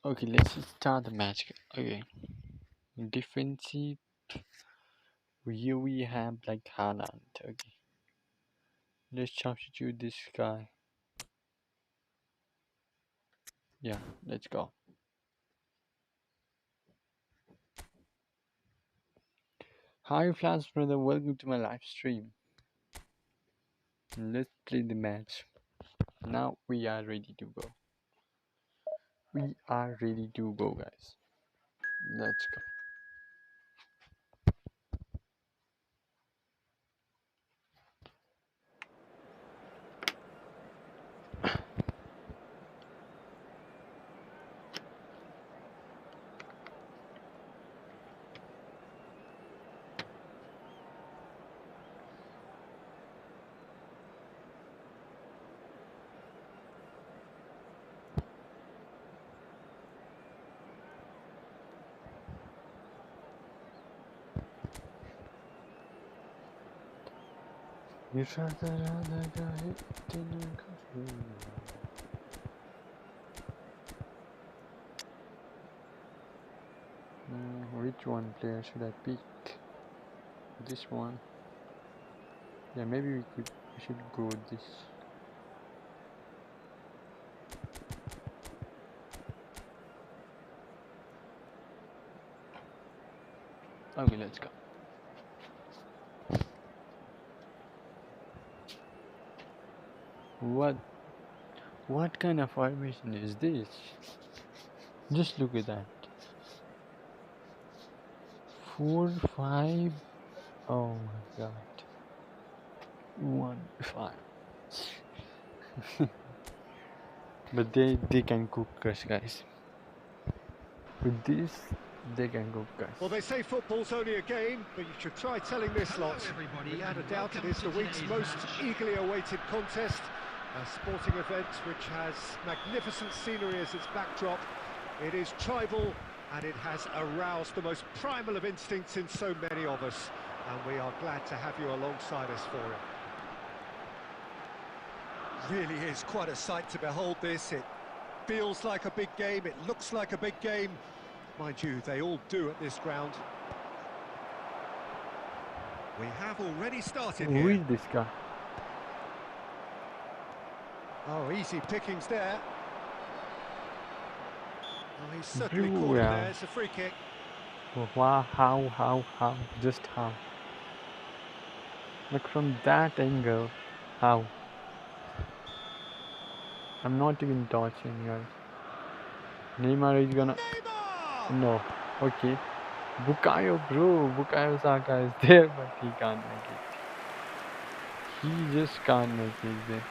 Okay, let's start the match. Okay, defensive. Here we have like Haaland. Okay, let's substitute this guy. Yeah, let's go. Hi, Flash brother. Welcome to my live stream. Let's play the match. Now we are ready to go. We are ready to go, guys. Let's go. Which one player should I pick? This one. Yeah, maybe we should go with this. Okay, let's go. What kind of formation is this? Just look at that. 4-5. Oh my god. 1-5. But they can cook us, guys. With this, they can cook us. Well, they say football's only a game, but you should try telling this lot. Without a doubt, it is the week's most eagerly awaited contest. A sporting event which has magnificent scenery as its backdrop. It is tribal, and it has aroused the most primal of instincts in so many of us. And we are glad to have you alongside us for it. Really is quite a sight to behold this. It feels like a big game, it looks like a big game. Mind you, they all do at this ground. We have already started here. Who is this guy? Oh, easy pickings there. Oh, he's certainly Bro, caught him yeah. there. It's a free kick. Wow, how? Just how? Like from that angle, how? I'm not even touching, guys. Neymar is gonna. Neymar! No. Okay. Bukayo, bro. Bukayo Saka is there, but he can't make it. He just can't make it there.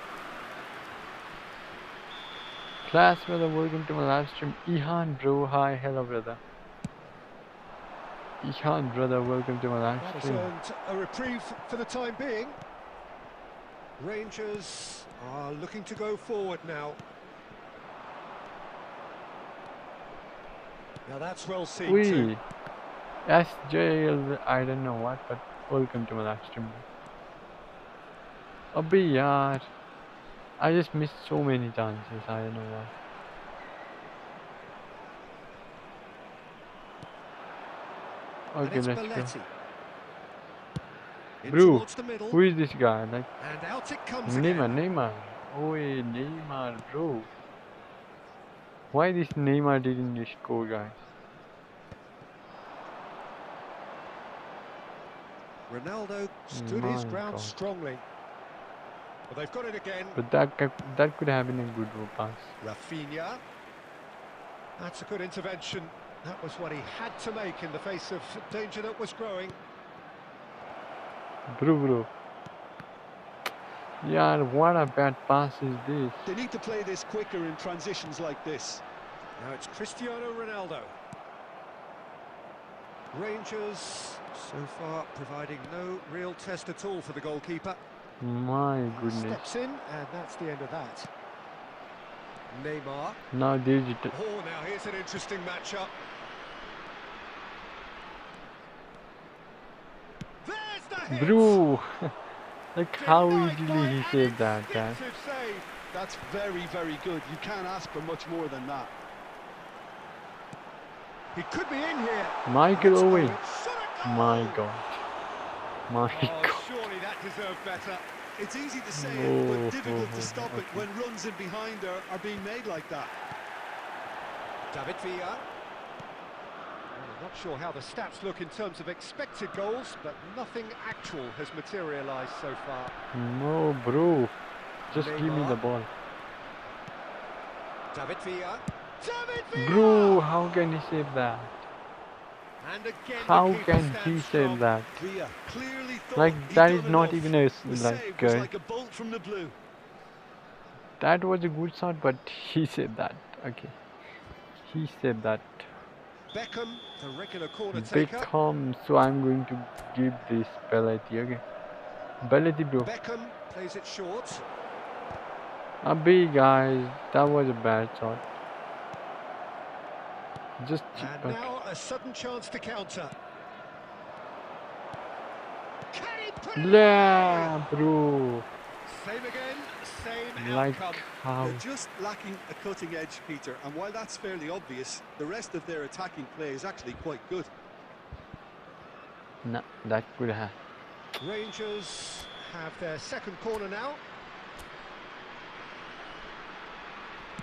Class brother, welcome to my live stream. Ihan, bro. Hi, hello, brother. Ihan, brother, welcome to my live That has stream. earned a reprieve for the time being. Rangers are looking to go forward now. Now that's well seen too. Wee. SJL, I don't know what, but welcome to my live stream. Abhi yaar. I just missed so many chances, I don't know why. And Okay, it's let's go. Belletti. In Bro, towards the middle. who is this guy? Like, And out it comes Neymar, again. Neymar. Oh, Neymar, bro. Why this Neymar didn't score, guys? Ronaldo stood his My ground God. strongly. Well, they've got it again. But that could have been a good pass. Rafinha. That's a good intervention. That was what he had to make in the face of danger that was growing. Bro. Yeah, what a bad pass is this? They need to play this quicker in transitions like this. Now it's Cristiano Ronaldo. Rangers, so far, providing no real test at all for the goalkeeper. My goodness. Steps in, and that's the end of that. Neymar. Now digital. Oh, now here's an interesting matchup. There's the hit! Bro. Like how Denied by easily he an saved that, guys. instinctive save. That's very, very good. You can't ask for much more than that. He could be in here. Michael Let's Owen. hope it shouldn't go. My God. My Oh, God. surely that deserved better. It's easy to say Oh, it, but difficult oh, to stop it okay. when runs in behind are being made like that. David Villa. Well, I'm not sure how the stats look in terms of expected goals, but nothing actual has materialised so far. No, bro. Just give me Neymar. the ball. David Villa. David Villa! Bro, how can he save that? And again, How the keeper can stands he strong. save that? Villa clearly thought Like he'd that done is not enough. even a The save was like a bolt from the blue. that was a good shot, but he saved that. Okay, he saved that. Beckham, the regular corner taker. Beckham. So I'm going to give this Belletti. Okay, Belletti, bro. Beckham plays it short. Abhi, guys, that was a bad shot. Just And now a sudden chance to counter. Can he put it yeah, away? bro. Same again, same Like outcome. how? They're just lacking a cutting edge, Peter, and while that's fairly obvious, the rest of their attacking play is actually quite good. Nah, that could have. Rangers have their second corner now.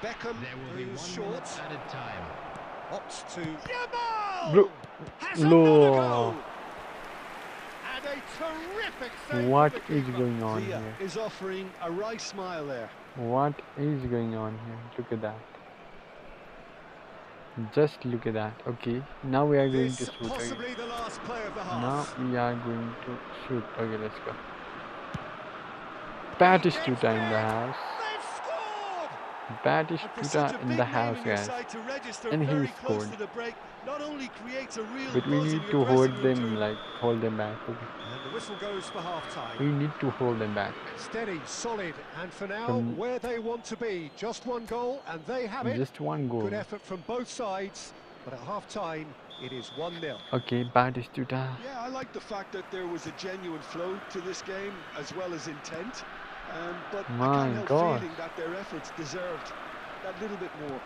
Beckham moves short. added time. Opts to Yamal! Bro, Has another no. goal! And a terrific save What from the is keeper. going on Villa here? is offering a right smile there. What is going on here? Look at that. Just look at that. Okay, now we are going to This shoot again. possibly the last play of the half. Now we are going to shoot. Okay, let's go. He Batistuta gets in the there. house. They've scored! And for such a Batistuta big in the name house, in your guys. side to register And he very close scored. to the break not only creates a real But we buzz need in to your hold dressing room them, too. like hold them back. Okay. And the whistle goes for half-time. We need to hold them back. Steady, solid, and for now, From- where they want to be. Just one goal, and they have it. Just one goal. Good effort from both sides, but at half-time, it is 1-0. Okay, Batistuta. Yeah, I like the fact that there was a genuine flow to this game as well as intent. But I My can't help God. feeling that their efforts deserved that little bit more.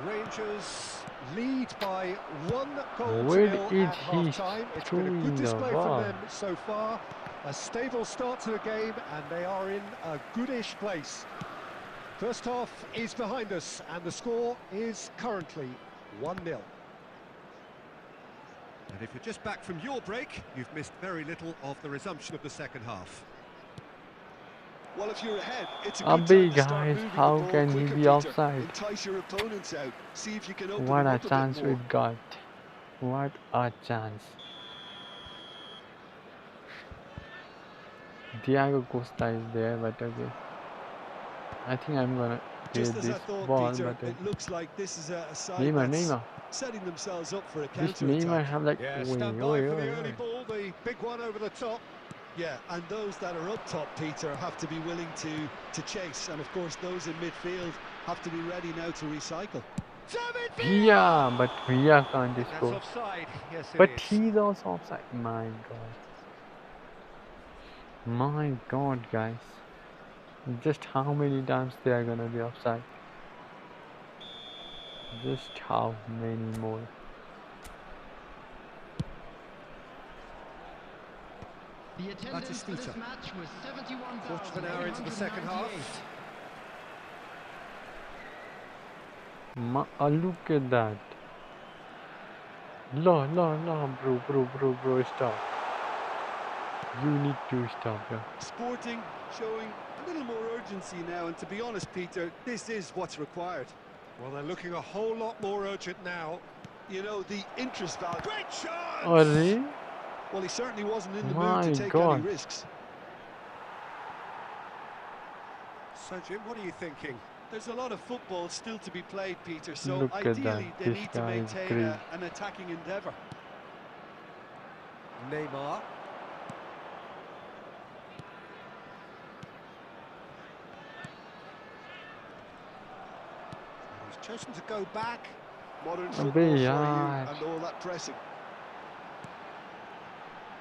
Rangers lead by 1 goal Where to 0 is at he half-time. It's been a throwing good the display ball? from them so far. A stable start to the game, and they are in a goodish place. First half is behind us, and the score is currently 1-0. And if you're just back from your break, you've missed very little of the resumption of the second half. Well, if you're ahead, it's a good Abhi time to start guys, moving the how ball can he quicker, be Peter. offside? Entice your opponents out. See if you can open What them a up a bit chance we more. got. What a chance. Diego Costa is there, but okay. I think I'm gonna Just get as I this thought, ball, Peter, but okay. it looks like this is a side Neymar, that's Neymar. setting themselves up for a This counter-attack. Neymar have like, Yeah, oi, stand by oi, for oi, the early oi. ball, the big one over the top. Yeah, and those that are up top, Peter, have to be willing to chase. And of course, those in midfield have to be ready now to recycle. David Villa, but Villa can't That's score. offside. Yes, it But is. he's also offside. My God. My God, guys. Just how many times they are gonna be offside? Just how many more? The attendance for this match was 71,898. Quarter of an hour into the second half. Look at that. No, bro, stop. You need to stop, yeah. Sporting showing a little more urgency now, and to be honest, Peter, this is what's required. Well, they're looking a whole lot more urgent now. You know, the interest value. Great chance! Arre? Well, he certainly wasn't in the mood My to take God. any risks. So, Jim, what are you thinking? There's a lot of football still to be played, Peter, so Look at that. ideally they This need to guy is maintain great. an attacking endeavour. Neymar. He's chosen to go back. Modern Abhi football for you yaar. and all that pressing.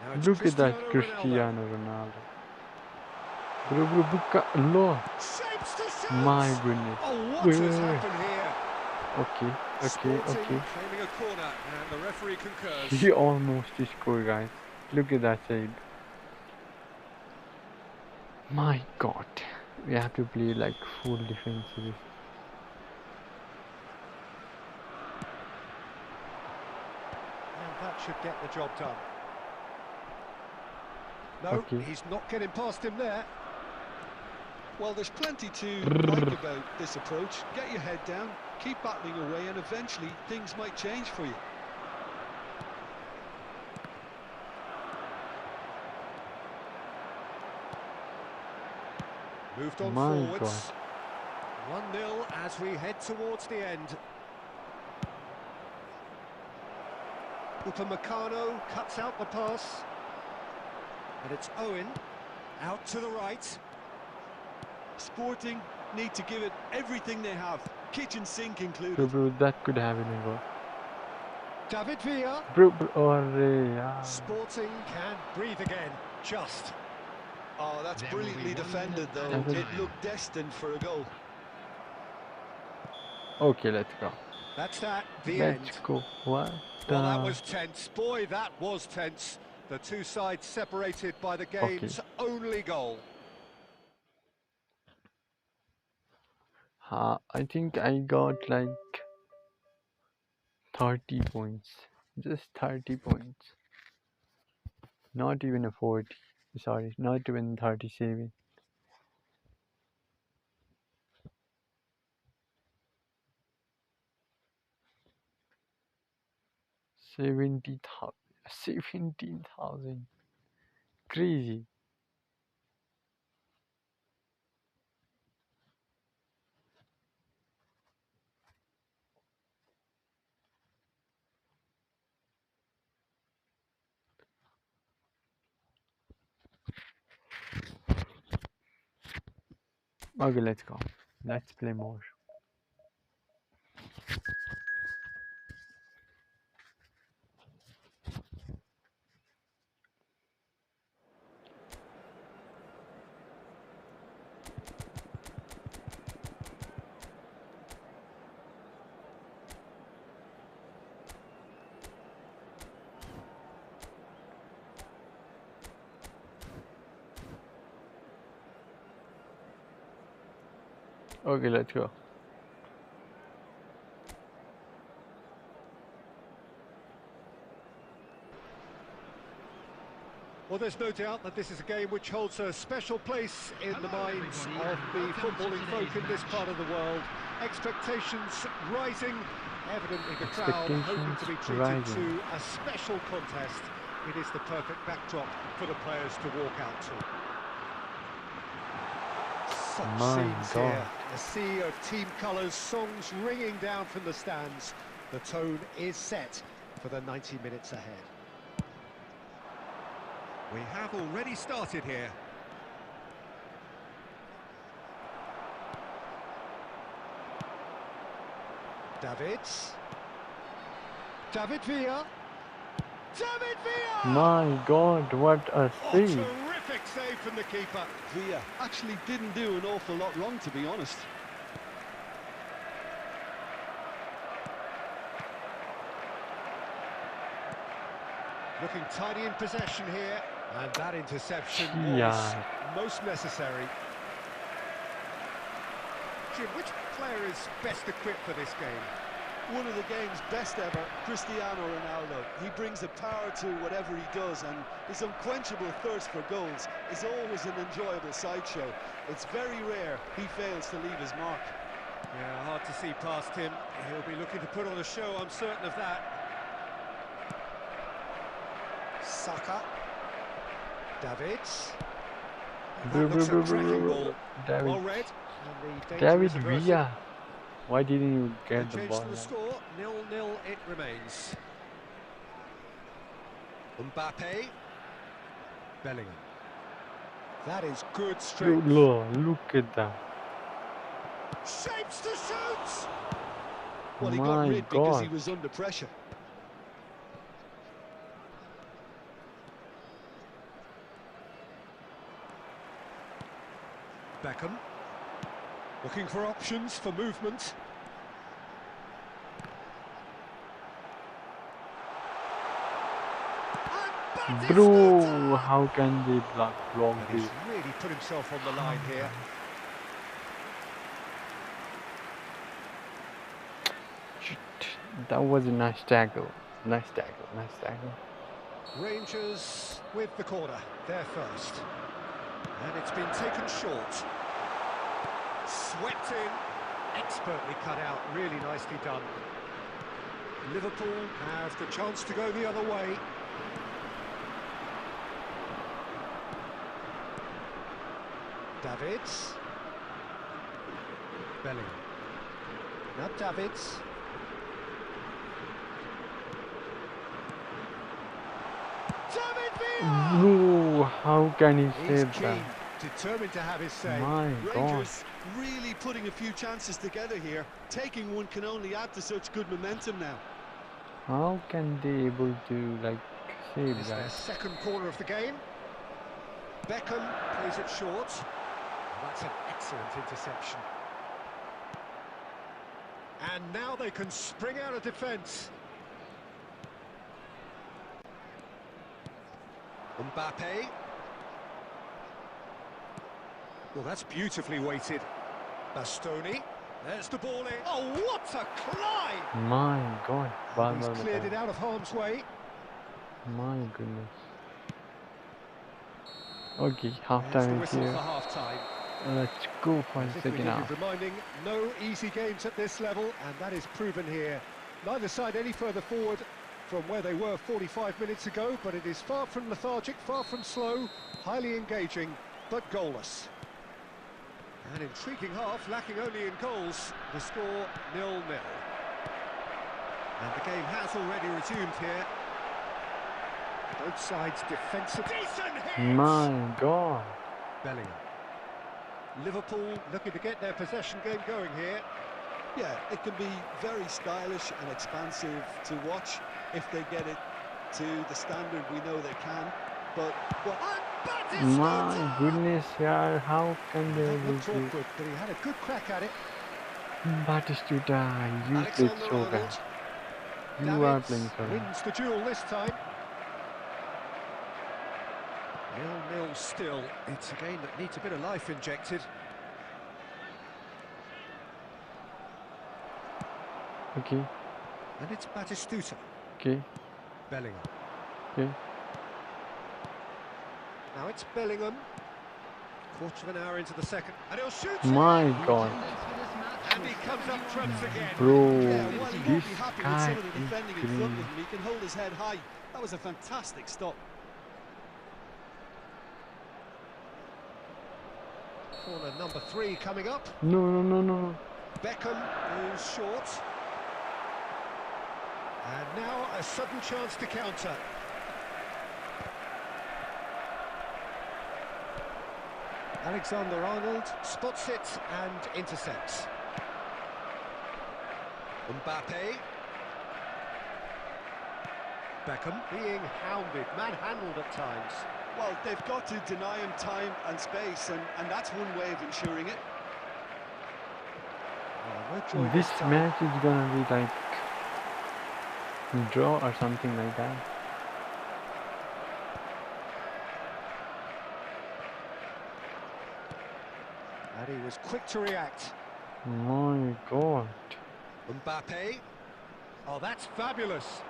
Now it's Look at that Ronaldo. Cristiano Ronaldo. Bro, Buka. No. Shapes to shoot. My goodness. Oh, what Wait, has wait, wait. happened here? Okay. Sporting claiming a corner, and the referee concurs. He almost scored, guys. Look at that side. My God. We have to play like full defensive. And that should get the job done. No, Okay. he's not getting past him there. Well, there's plenty to like about this approach. Get your head down, keep battling away, and eventually things might change for you. Moved on My forwards. 1-0 as we head towards the end. Upamecano cuts out the pass. And it's Owen out to the right. Sporting need to give it everything they have, kitchen sink Bro, included. bro, that could have been a goal. David Villa. Bro, arre yaar. Sporting can breathe again. Just. Oh, that's There will be brilliantly 1 defended, minute though. added It time. looked destined for a goal. Okay, let's go. That's that. The Let's end. go. What? Well, that was tense. Boy, that was tense. The two sides separated by the game's only goal. I think I got like 30 points. Just 30 points. Not even a 40. Sorry, not even 37. $70,000. 17,000. Crazy. Okay, let's go. Let's play more. Okay, let's go. Well, there's no doubt that this is a game which holds a special place in the minds of the footballing folk in this part of the world. Expectations rising, evidently the crowd hoping to be treated to a special contest. It is the perfect backdrop for the players to walk out to. Such scenes here, a sea of team colours, songs ringing down from the stands. The tone is set for the 90 minutes ahead. We have already started here. Davids. David Villa. David Villa! My God, what a save! Terrific save from the keeper. Villa actually didn't do an awful lot wrong, to be honest. Looking tidy in possession here, and that interception was most necessary. Jim, which player is best equipped for this game? One of the game's best ever, Cristiano Ronaldo. He brings a power to whatever he does, and his unquenchable thirst for goals is always an enjoyable sideshow. It's very rare he fails to leave his mark. Yeah, hard to see past him. He'll be looking to put on a show, I'm certain of that. Saka. Davids. That looks a cracking ball. Well read. David Villa. Why didn't you get the ball? The score, 0-0 it remains. Mbappe. Bellingham. That is good strength. Look at that. Shapes to shoot! Well, he got rid because he was under pressure. Beckham. Looking for options for movement. Bro, how can they block this? He's really put himself on the line here. That was a nice tackle. Nice tackle. Rangers with the corner, there first. And it's been taken short. Swept in, expertly cut out, really nicely done. Liverpool have the chance to go the other way. Davids. Bellingham. Now Davids. David Villa! No, how can he save that? Determined to have his say. My God. Rangers really putting a few chances together here. Taking one can only add to such good momentum now. How can they able to save It's that? their second corner of the game. Beckham plays it short. That's an excellent interception. And now they can spring out of defence. Mbappe. Well, that's beautifully weighted. Bastoni. There's the ball in. Oh, what a climb! My God. He's cleared it out of harm's way. My goodness. Okay, half-time is here. Let's go for the second half. Reminding, no easy games at this level, and that is proven here. Neither side any further forward from where they were 45 minutes ago, but it is far from lethargic, far from slow, highly engaging, but goalless. An intriguing half, lacking only in goals. The score 0-0. And the game has already resumed here. Both sides defensive. Decent hit! My God. Bellingham. Liverpool looking to get their possession game going here. Yeah, it can be very stylish and expansive to watch if they get it to the standard we know they can. But my goodness, yeah, how can they able to? But he had a good crack at it. Batistuta, you played so bad. You are playing so bad. Wins the duel this time. 0-0 still. It's a game that needs a bit of life injected. Okay. And it's Batistuta. Okay. Bellingham. Okay. Now it's Bellingham. Quarter of an hour into the second. And he'll shoot My it! God. And he comes up trumps again. Bro, Yeah, while he won't this be happy with guy some of the is defending in crazy. front of him, he can hold his head high. That was a fantastic stop. Corner number 3 coming up. No. Beckham is short. And now a sudden chance to counter. Alexander-Arnold spots it and intercepts. Mbappe. Beckham being hounded, manhandled at times. Well, they've got to deny him time and space, and that's one way of ensuring it. Well, no joy This time. match is gonna be like draw or something like that. And he was quick to react. My God. Mbappe. Oh, that's fabulous.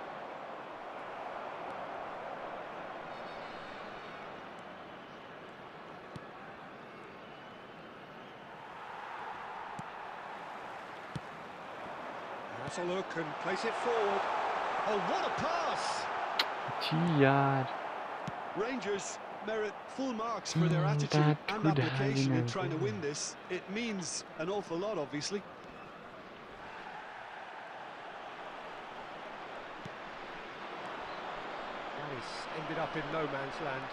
That's a look and place it forward. Oh, what a pass! Gee, yaar. Rangers merit full marks for their attitude that and could have application been in a trying to goal. win this. It means an awful lot, obviously. And he's ended up in no man's land.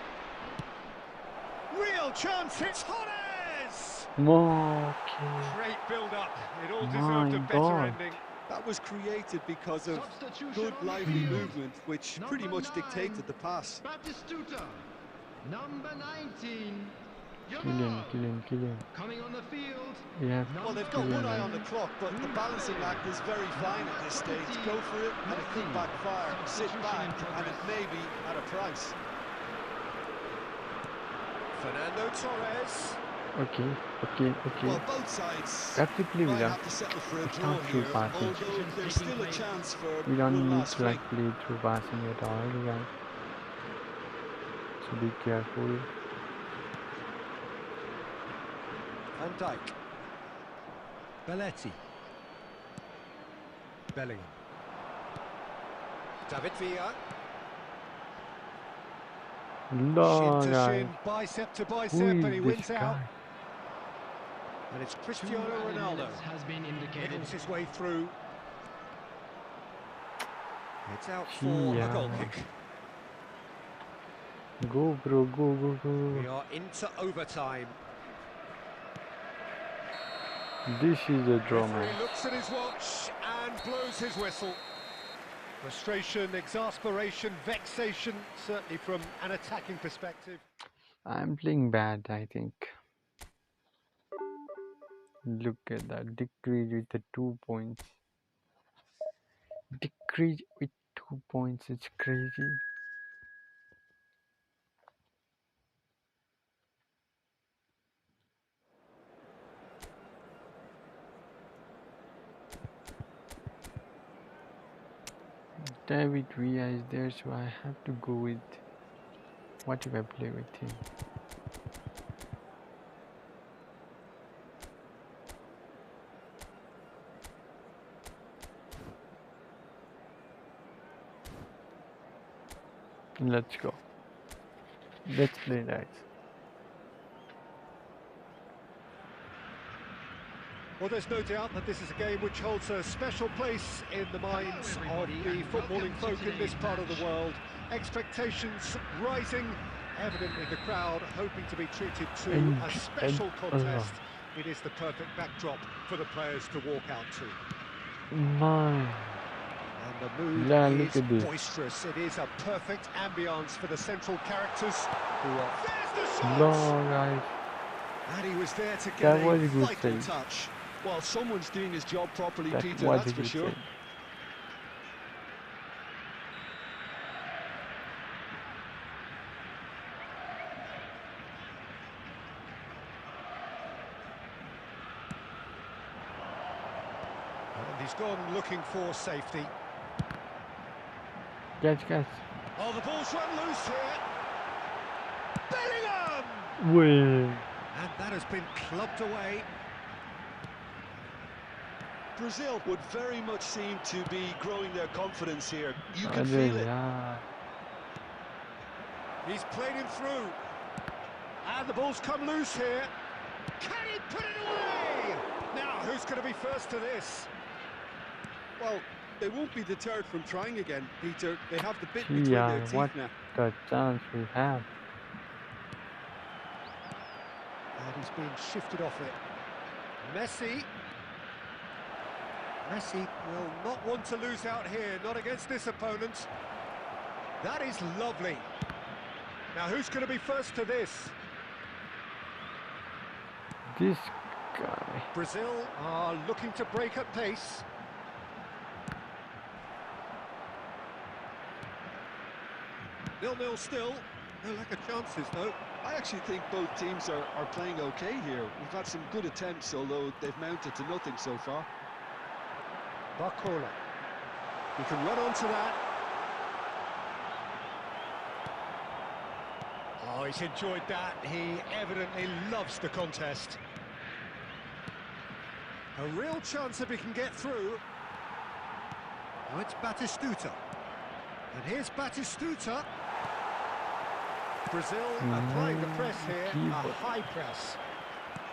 Real chance, it's Torres! Okay. Great build-up, it all My deserved a better God. ending. That was created because of Substitution good, on the lively field. movement, which pretty Number much 9, dictated the pass. Batistuta. Number 19, Killian. Yamal. Coming on the field. We have Well, they've got Killian. one eye on the clock, but the balancing act is very fine at this stage. Go for it, and it could backfire. Sit back, and it may be at a price. Fernando Torres. Okay. Well, both sides Practically we might don't. have to settle for a It's draw not through here, passing. although there's still a chance for We don't one need last to like swing. play through passing at all, guys. So be careful. Van Dijk. Belletti. Bellingham. David Villa. Shin No, to guys. shin, bicep to bicep, Who and he is wins this out. guy? And it's Cristiano Ronaldo. Has been indicated. Hiddles his way through. It's out for Yeah. a goal kick. Go, bro. Go. We are into overtime. This is a draw Referee match. looks at his watch and blows his whistle. Frustration, exasperation, vexation, certainly from an attacking perspective. I'm playing bad, I think. Look at that. Decrease with the 2 points. Decrease with 2 points. It's crazy. David Villa is there, so I have to go with. What if I play with him? Let's go. Let's play, guys. Well, there's no doubt that this is a game which holds a special place in the minds of the footballing folk in this part of the world. Expectations rising, evidently the crowd hoping to be treated to a special contest. It is the perfect backdrop for the players to walk out to. Man. And the mood Look is at this. boisterous. It is a perfect ambience for the central characters who are... There's the No, shot! guys. And he was there to That get was a a good vital save. touch. Well, someone's doing his job properly, That Peter, was that's a for good sure. save. And He's gone looking for safety. Catch. Oh, the ball's run loose here. Bellingham! Wait. And that has been clubbed away. Brazil would very much seem to be growing their confidence here. You can feel it. Yeah. He's played him through. And the ball's come loose here. Can he put it away? Now, who's going to be first to this? Well, they won't be deterred from trying again, Peter. They have the bit between Yeah, their teeth what now. the chance we have. And he's being shifted off it. Messi will not want to lose out here, not against this opponent. That is lovely. Now, who's going to be first to this? This guy. Brazil are looking to break at pace. Nil-nil still. No lack of chances, though. I actually think both teams are playing okay here. We've had some good attempts, although they've mounted to nothing so far. Barcola. He can run onto that. Oh, he's enjoyed that. He evidently loves the contest. A real chance if he can get through. Now it's Batistuta. And here's Batistuta. Brazil applying the press here, a high press.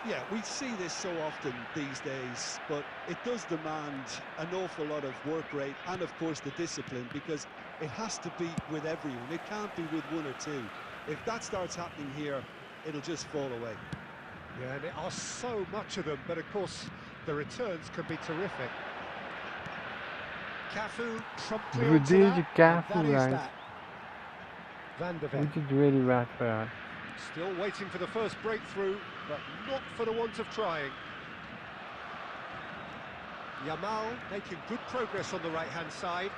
Yeah, we see this so often these days, but it does demand an awful lot of work rate and, of course, the discipline, because it has to be with everyone. It can't be with one or two. If that starts happening here, it'll just fall away. Yeah, and there are so much of them, but of course the returns can be terrific. Cafu promptly We onto did that, Cafu, and that is right? that. Van der Ven Which is really bad for us. still waiting for the first breakthrough, but not for the want of trying. Yamal making good progress on the right-hand side.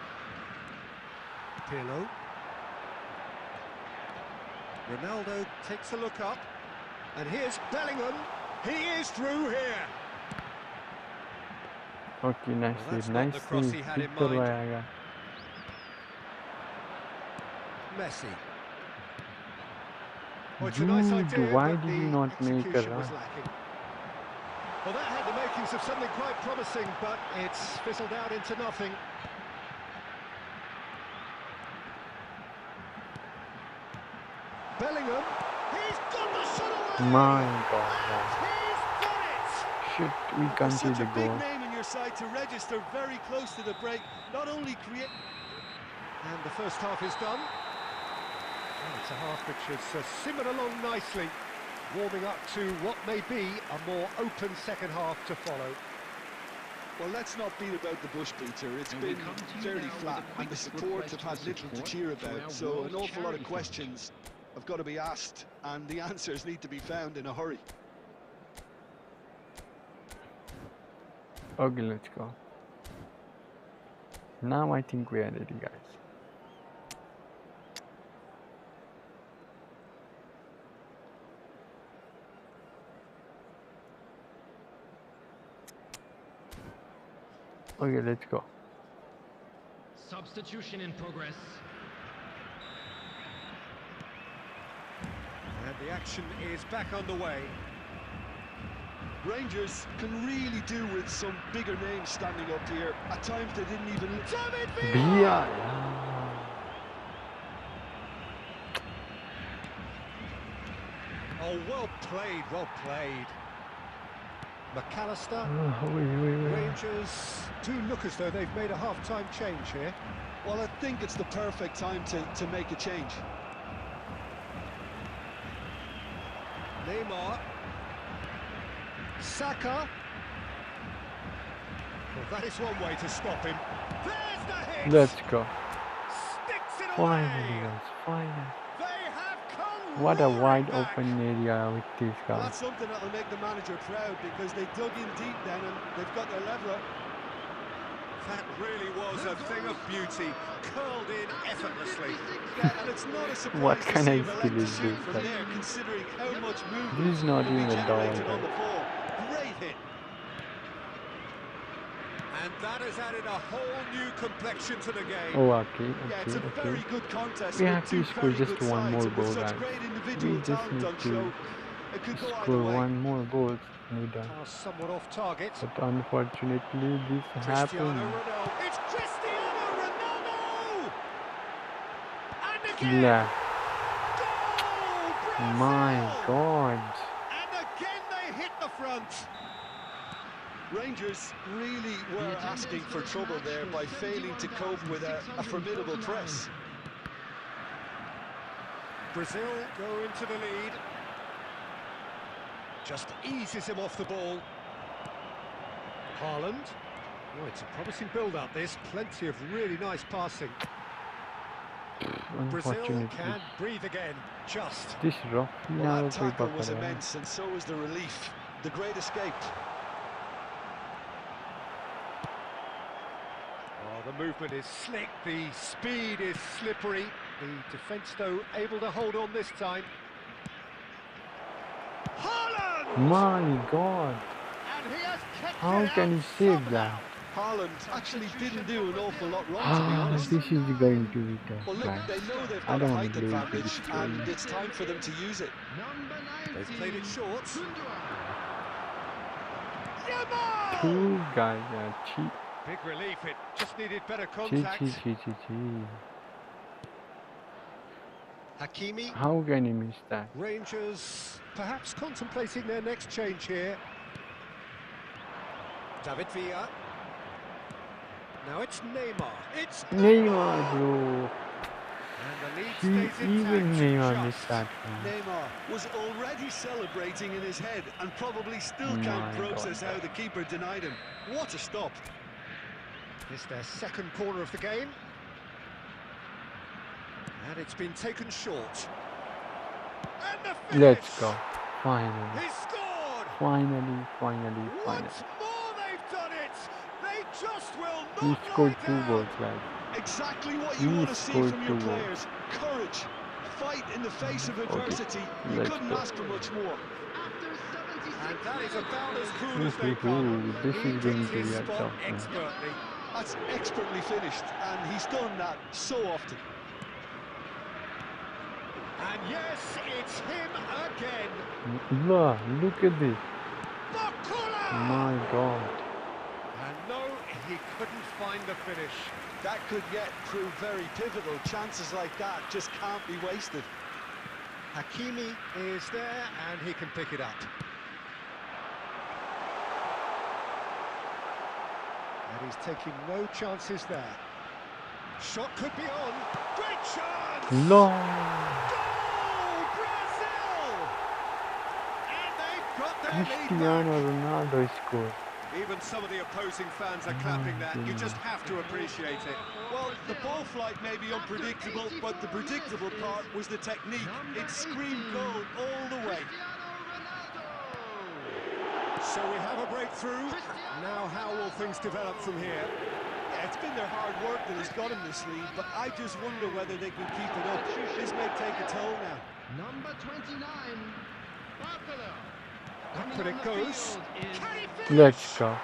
Pirlo. Ronaldo takes a look up, and here's Bellingham. He is through here. Okay, nice Well, that's save, not nice the cross save. he had in Kick mind. करवाएगा. Messi. Well, it's a nice Dude, idea, why but did you the not make a execution was run? lacking. Well, that had the makings of something quite promising, but it's fizzled out into nothing. Bellingham, he's got the shot away! My God, And he's done it! shit, we can't see Such the a big goal. name in your side to register very close to the break, not only create... And the first half is done. And it's a half which has simmered along nicely, warming up to what may be a more open second half to follow. Well, let's not beat about the bush, Peter. It's been fairly flat, and the support have had little to cheer about, so an awful lot of questions have got to be asked, and the answers need to be found in a hurry. Okay, let's go. Now I think we are ready, guys. Okay, let's go. Substitution in progress. And the action is back underway. Rangers can really do with some bigger names standing up here. At times they didn't even... David Villa. Oh, well played, well played. McAllister. Wait. Rangers do look as though they've made a half-time change here. Well, I think it's the perfect time to make a change. Neymar. Saka. Well, that is one way to stop him. There's the hit! Let's go. Sticks it Finally, away! guys, finally. They have come What a roaring wide back. open area with these Well, guys. that's something that'll make the manager proud, because they dug in deep then and they've got their leveler. That really was a thing of beauty, curled in effortlessly. Yeah, and it's not a surprise What to kind see of him skill elect to is shoot this, from like? there, considering how much movement This is not will be even a generated dog. on the ball. Great hit. And that has added a whole new complexion to the game. Oh, okay, Yeah, it's a okay, very okay. good contest We with have two to score very just good one sides more and with goal, such guys. great individual We just talent need on to show. It could go either score way. one more goal and we're done. Pass somewhat off target. But unfortunately, this Cristiano happened. Ronaldo. It's Cristiano Ronaldo! And again! Yeah. Goal! Brazil! My God. And again they hit the front. Rangers really were asking for trouble there by failing to cope with a formidable press. Brazil go into the lead. Just eases him off the ball. Haaland. Oh, it's a promising build-up, this. Plenty of really nice passing. Brazil Unfortunately, can breathe again. Just. this rough Well, that tackle was immense, and so was the relief. The great escape. Oh, the movement is slick, the speed is slippery. The defence, though, able to hold on this time. Haaland! My God. And he has kept How it can out he save somehow. that? Haaland actually didn't do an awful lot wrong, to be Ah, honest. this is going to be tough, Well, look, guys. they know they've I got a don't want height to lose advantage, this and game. it's time for them to use it. They've played it short. Two guys are cheap. Big relief, it just needed better Cheat, contact. cheat, cheat, cheat, cheat. Hakimi. How can he miss that? Rangers perhaps contemplating their next change here. David Villa. Now it's Neymar. It's Neymar, bro. And the lead He, stays even intact. Neymar Just. missed that one. Neymar was already celebrating in his head and probably still can't My process God. how the keeper denied him. What a stop. It's their second corner of the game. And it's been taken short. And the finish! Let's go. Finally. He scored! Finally. Once more they've done it! They just will He not scored lie 2 down. goals, guys. Exactly what you He want to see scored from your 2 goals. players. Courage, fight in the face of adversity. You let's couldn't go. ask for much more. And that is about as cool as they come. This He is going picks to his be a spot tough match. expertly. That's expertly finished, and he's done that so often. And yes, it's him again. Look at this. Bakula! My God. And no, he couldn't find the finish. That could yet prove very pivotal. Chances like that just can't be wasted. Hakimi is there, and he can pick it up. And he's taking no chances there. Shot could be on. Great chance! No. Goal! Brazil! And they've got their lead Cristiano back. Ronaldo scored. Even some of the opposing fans are clapping that. You just have to appreciate it. Well, the ball flight may be unpredictable, but the predictable part was the technique. It screamed goal all the way. So we have a breakthrough. Now how will things develop from here? Yeah, it's been their hard work that has got them this lead, but I just wonder whether they can keep it up. This may take a toll now. Number 29, Barcola. But it goes. Can he finish? Let's go.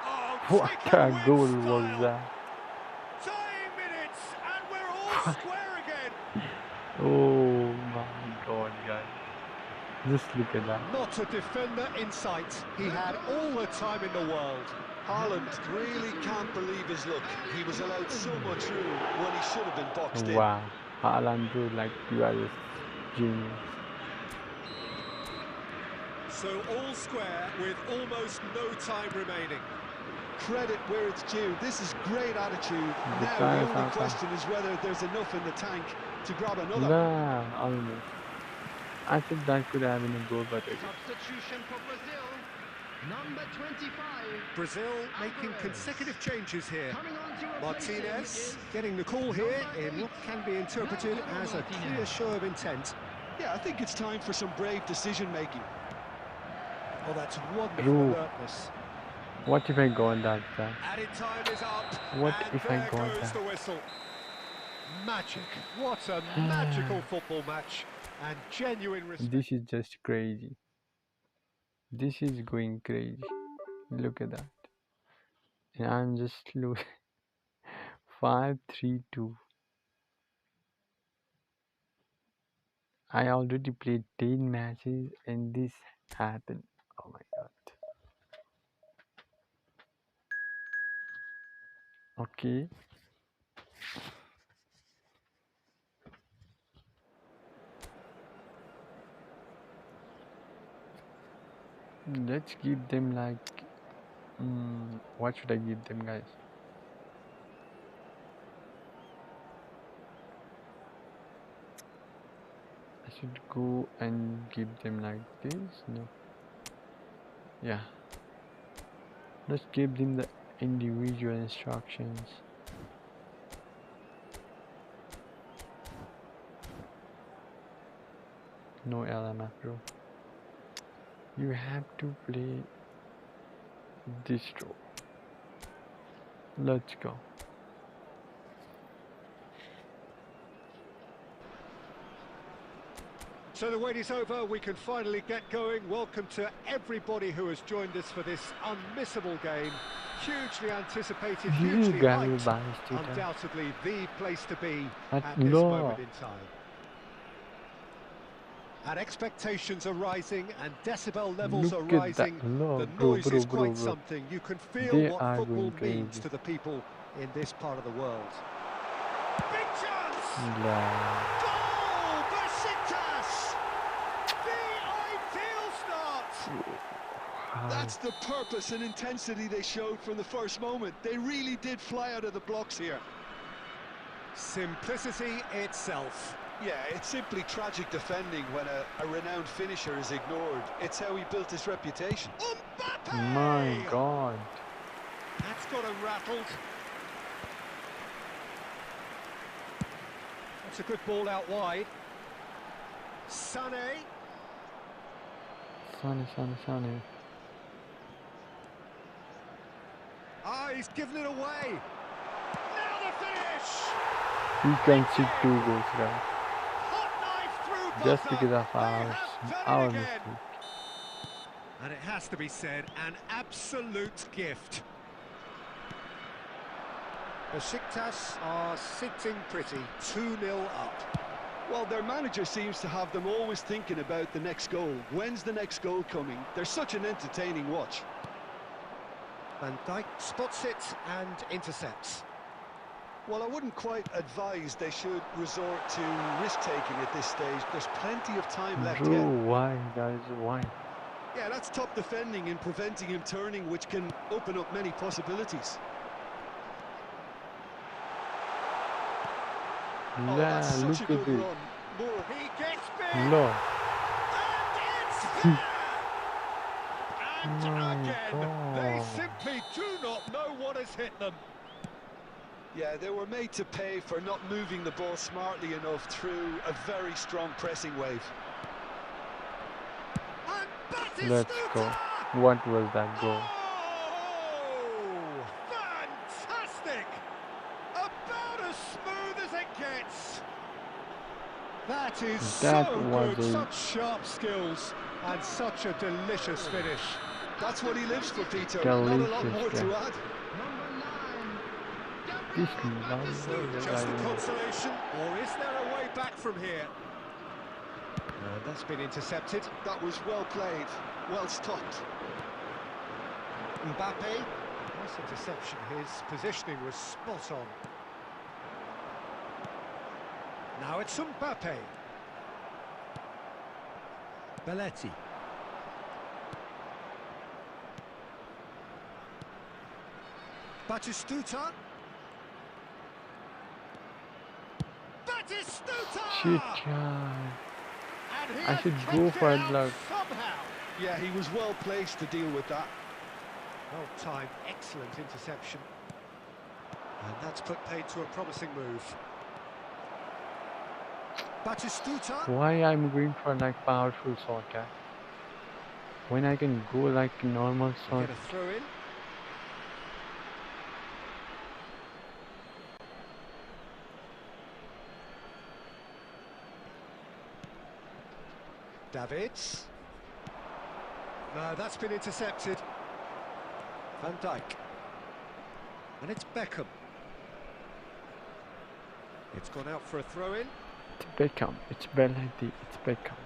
Oh, What taken a with goal style. was that? Time minutes, and we're all square again. Oh my God, guys. Just look at that. Not a defender in sight. He had all the time in the world. Haaland really can't believe his luck. He was allowed so much room when he should have been boxed in. Wow. Haaland, bro, like you are just genius. So all square with almost no time remaining. Credit where it's due. This is great attitude. The Now try the is only outside. question is whether there's enough in the tank to grab another. Nah, almost. I think that could have been a goal, but it Substitution for Brazil. Number 25. Brazil making consecutive changes here. Coming on to replace him Martinez is getting the call here in what can be interpreted as a clear show of intent. Yeah, I think it's time for some brave decision-making. Oh, that's wonderful Ooh. alertness. What if I go on that side? Added time is up. What and if I there go on goes that? the whistle. Magic. What a magical football match. And genuine respect. This is just crazy. This is going crazy. Look at that. and I'm just losing 5-3-2. I already played 10 matches and this happened. Oh my god. Okay. Let's give them like what should I give them, guys? I should go and give them like this? No. Yeah. Let's give them the individual instructions. No LMF, bro. You have to play this draw. Let's go. So the wait is over, we can finally get going. Welcome to everybody who has joined us for this unmissable game. Hugely anticipated, hugely hyped. Undoubtedly the place to be at this moment in time. And expectations are rising and decibel levels are rising. The noise is quite something. You can feel what football means to the people in this part of the world. Big chance! Goal! Besiktas! The ideal start! That's the purpose and intensity they showed from the first moment. They really did fly out of the blocks here. Simplicity itself. Yeah, it's simply tragic defending when a renowned finisher is ignored. It's how he built his reputation. Mbappe! My God. That's got him rattled. That's a good ball out wide. Sané. Sané. Ah, he's given it away. Now the finish! We can see 2 goals, guys. Just because of our mistake. And it has to be said, an absolute gift. Besiktas are sitting pretty, 2-0 up. Well, their manager seems to have them always thinking about the next goal. When's the next goal coming? They're such an entertaining watch. Van Dijk spots it and intercepts. Well, I wouldn't quite advise they should resort to risk-taking at this stage. There's plenty of time left yet. Why, guys? Why? Yeah, that's top defending and preventing him turning, which can open up many possibilities. Yeah, that's such a look good at it. run. More. He gets big! No. And it's there! And My again, they God. simply do not know what has hit them. Yeah, they were made to pay for not moving the ball smartly enough through a very strong pressing wave. Let's go. What was that goal? Oh, fantastic! About as smooth as it gets. That is so good. Such sharp skills and such a delicious finish. That's what he lives for, Peter. Not a lot more to add. Just a consolation, or is there a way back from here? That's been intercepted. That was well played, well stopped. Mbappe, nice interception. His positioning was spot on. Now it's Mbappe. Belletti. Batistuta. Shit, I should go for it, like. Yeah, he was well placed to deal with that. Well timed, excellent interception. And that's put paid to a promising move. Batistuta. Why I'm going for like powerful soccer when I can go like normal soccer? Get a throw in. Davids. No, that's been intercepted. Van Dijk. And it's Beckham. It's gone out for a throw-in. It's Beckham. It's Belhadi. It's Beckham.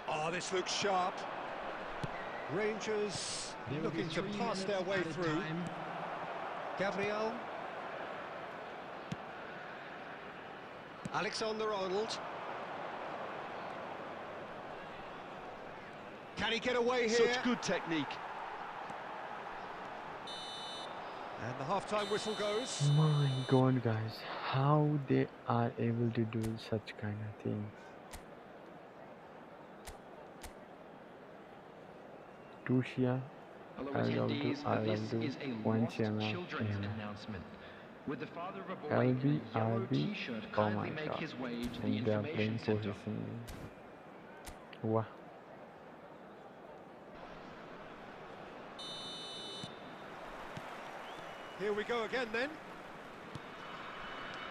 Oh, this looks sharp. Rangers looking to pass their way through. Gabriel. Alexander-Arnold. Can he get away here? Such good technique. And the half-time whistle goes. My God, guys, how they are able to do such kind of thing? Russia, I love to, one channel, With the father of a boy LB, in a yellow RB, t-shirt oh kindly my make God, his way to the and they are playing information center. position. Wow. Here we go again then.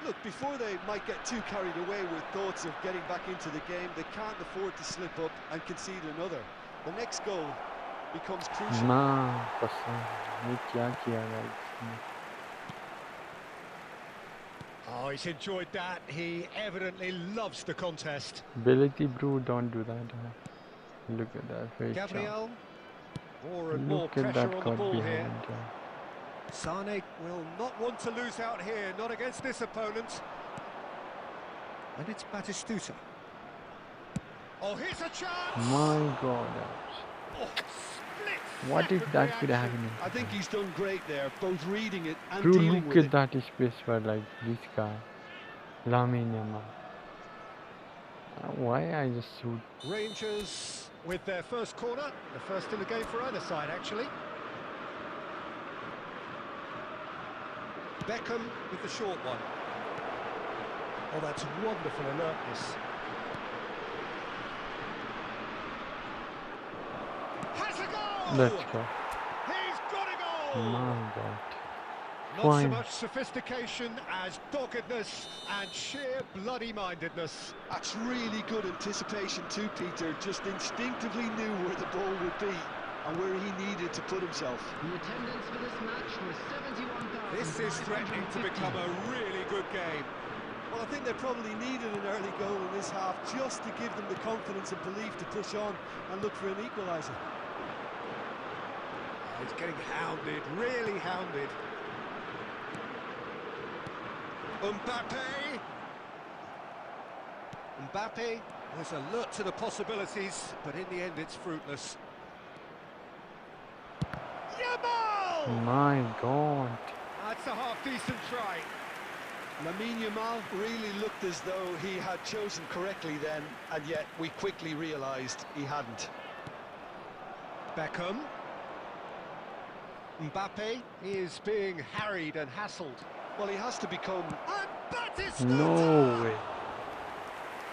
Look, before they might get too carried away with thoughts of getting back into the game, they can't afford to slip up and concede another. The next goal becomes crucial. माँ कसम ये क्या किया भाई इसने? Oh, he's enjoyed that. He evidently loves the contest. Ability, bro, don't do that. Look at that face. Gabriel. More and more Look at pressure that on the cut ball here. behind. Sane will not want to lose out here, not against this opponent. And it's Batistuta. Oh, here's a chance! My God. Oh, split What if second that could reaction. happen? I think he's done great there, both reading it and Bro, dealing look with at it. that space for like this guy. Lamine Yamal. Why I just shoot? Rangers with their first corner, the first in the game for either side actually. Beckham with the short one. Oh, that's wonderful alertness. Has a goal! Let's go. He's got a goal! My God. Not so Fine. much sophistication as doggedness and sheer bloody-mindedness. That's really good anticipation too, Peter. Just instinctively knew where the ball would be and where he needed to put himself. The attendance for this match was 71,000. This is threatening to become a really good game. Well, I think they probably needed an early goal in this half just to give them the confidence and belief to push on and look for an equaliser. He's getting hounded, really hounded. Mbappe was alert to the possibilities, but in the end it's fruitless. Yamal! My God. That's a half-decent try. Lamine Yamal really looked as though he had chosen correctly then, and yet we quickly realised he hadn't. Beckham. Mbappe is being harried and hassled. Well, he has to become... And Batistuta! No way.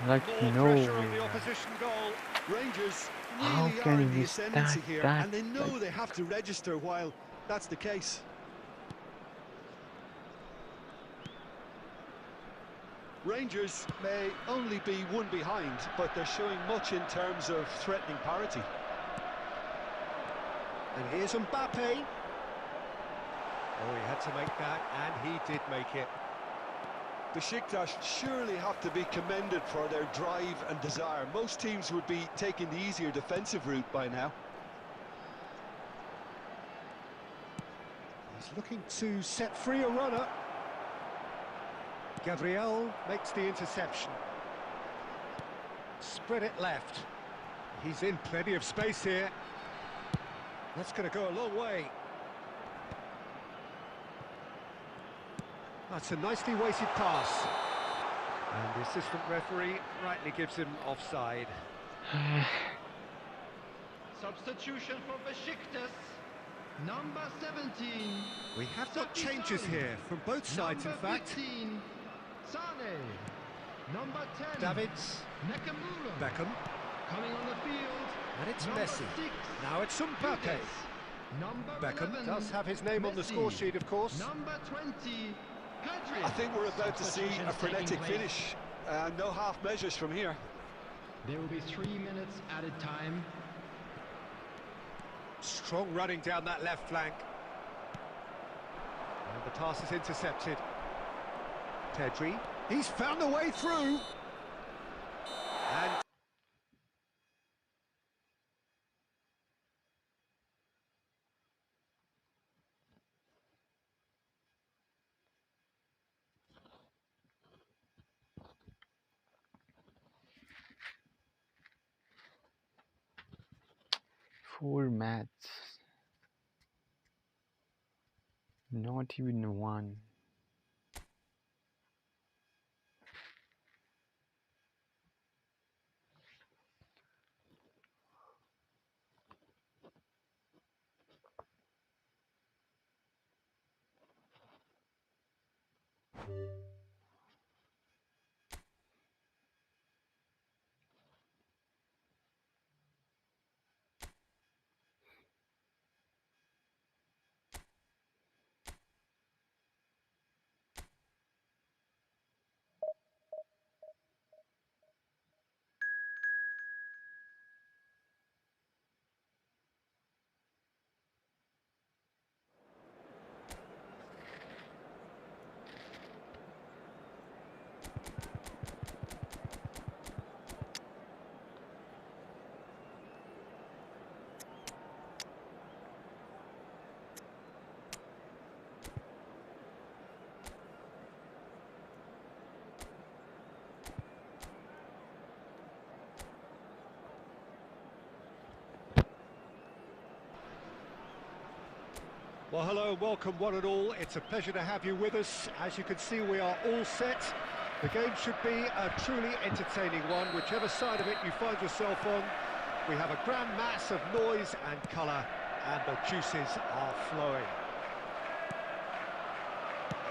Like More no pressure on way. the opposition goal. Rangers How really can are he in the miss ascendancy that- here, that, and they know like- they have to register while that's the case. Rangers may only be one behind, but they're showing much in terms of threatening parity. And here's Mbappe. Oh, he had to make that, and he did make it. Besiktas surely have to be commended for their drive and desire. Most teams would be taking the easier defensive route by now. He's looking to set free a runner. Gabriel makes the interception. Spread it left. He's in plenty of space here. That's going to go a long way. That's a nicely weighted pass. And the assistant referee rightly gives him offside. Substitution for Besiktas. Number 17. We have got changes here from both sides, in fact. 15, Sane. Number 10. Davids, Nakamura. Beckham, Coming on the field. and it's Number Messi. 6. Now it's Mbappe. Vides. Number Beckham 11. does have his name on the Messi. score sheet, of course. Number 20. Pedri. I think we're about to see a Substitutions taking frenetic place. finish. No half measures from here. There will be 3 minutes added time. Strong running down that left flank. And the pass is intercepted. Pedri, he's found the way through. And 4 matches, not even one. well, hello, welcome one and all. It's a pleasure to have you with us. As you can see, we are all set. The game should be a truly entertaining one, whichever side of it you find yourself on. We have a grand mass of noise and colour, and the juices are flowing.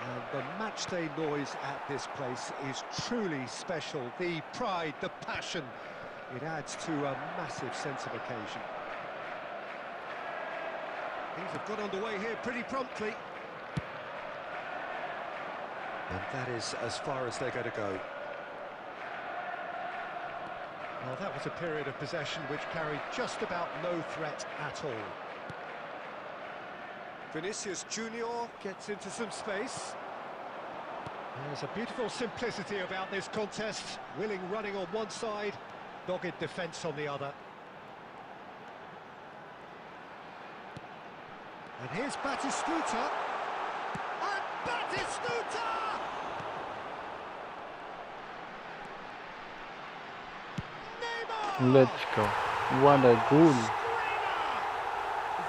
And the matchday noise at this place is truly special. The pride, the passion, it adds to a massive sense of occasion. Things have got underway here pretty promptly. And that is as far as they're going to go. Well, that was a period of possession which carried just about no threat at all. Vinicius Junior gets into some space. There's a beautiful simplicity about this contest. Willing running on one side, dogged defence on the other. And here's Batistuta. And Batistuta! Neymar! Let's go. What a goal.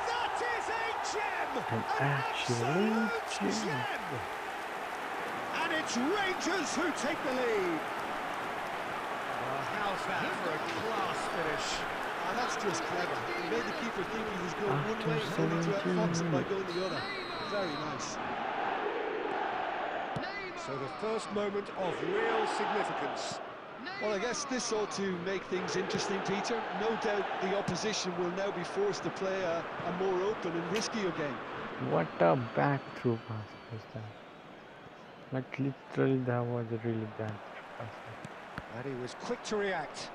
That is a gem! An absolute absolute gem. And it's Rangers who take the lead. Well, how's that for a class finish? And that's just clever. He made the keeper think he was going one way, only to outfox him by going the other. Very nice. So the first moment of real significance. Well, I guess this ought to make things interesting, Peter. No doubt the opposition will now be forced to play a more open and riskier game. What a back through pass was that? Like literally that was a really bad pass. And he was quick to react.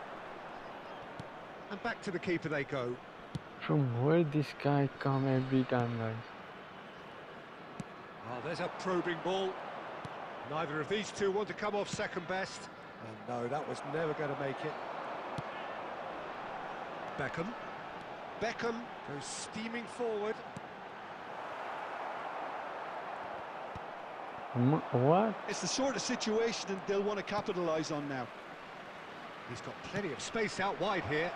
And back to the keeper they go. From where this guy come every time, guys? Oh, there's a probing ball. Neither of these two want to come off second best. And no, that was never going to make it. Beckham. Beckham goes steaming forward. What? It's the sort of situation they'll want to capitalise on now. He's got plenty of space out wide here.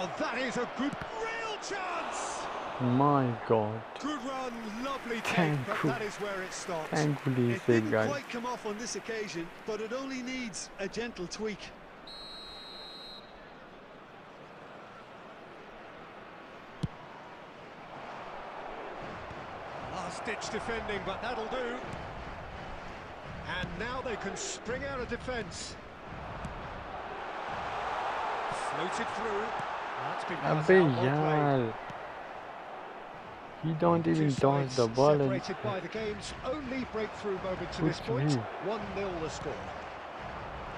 Oh, that is a good, real chance! My God. Good run, lovely take, but that is where it stops. Thankfully, It saved, didn't guys. quite come off on this occasion, but it only needs a gentle tweak. Last-ditch defending, but that'll do. And now they can spring out of defence. Floated through. That's been passed out, well played. He don't even Two dodge sides the ball. separated by the game's only breakthrough moment to this point. 1-0 the score.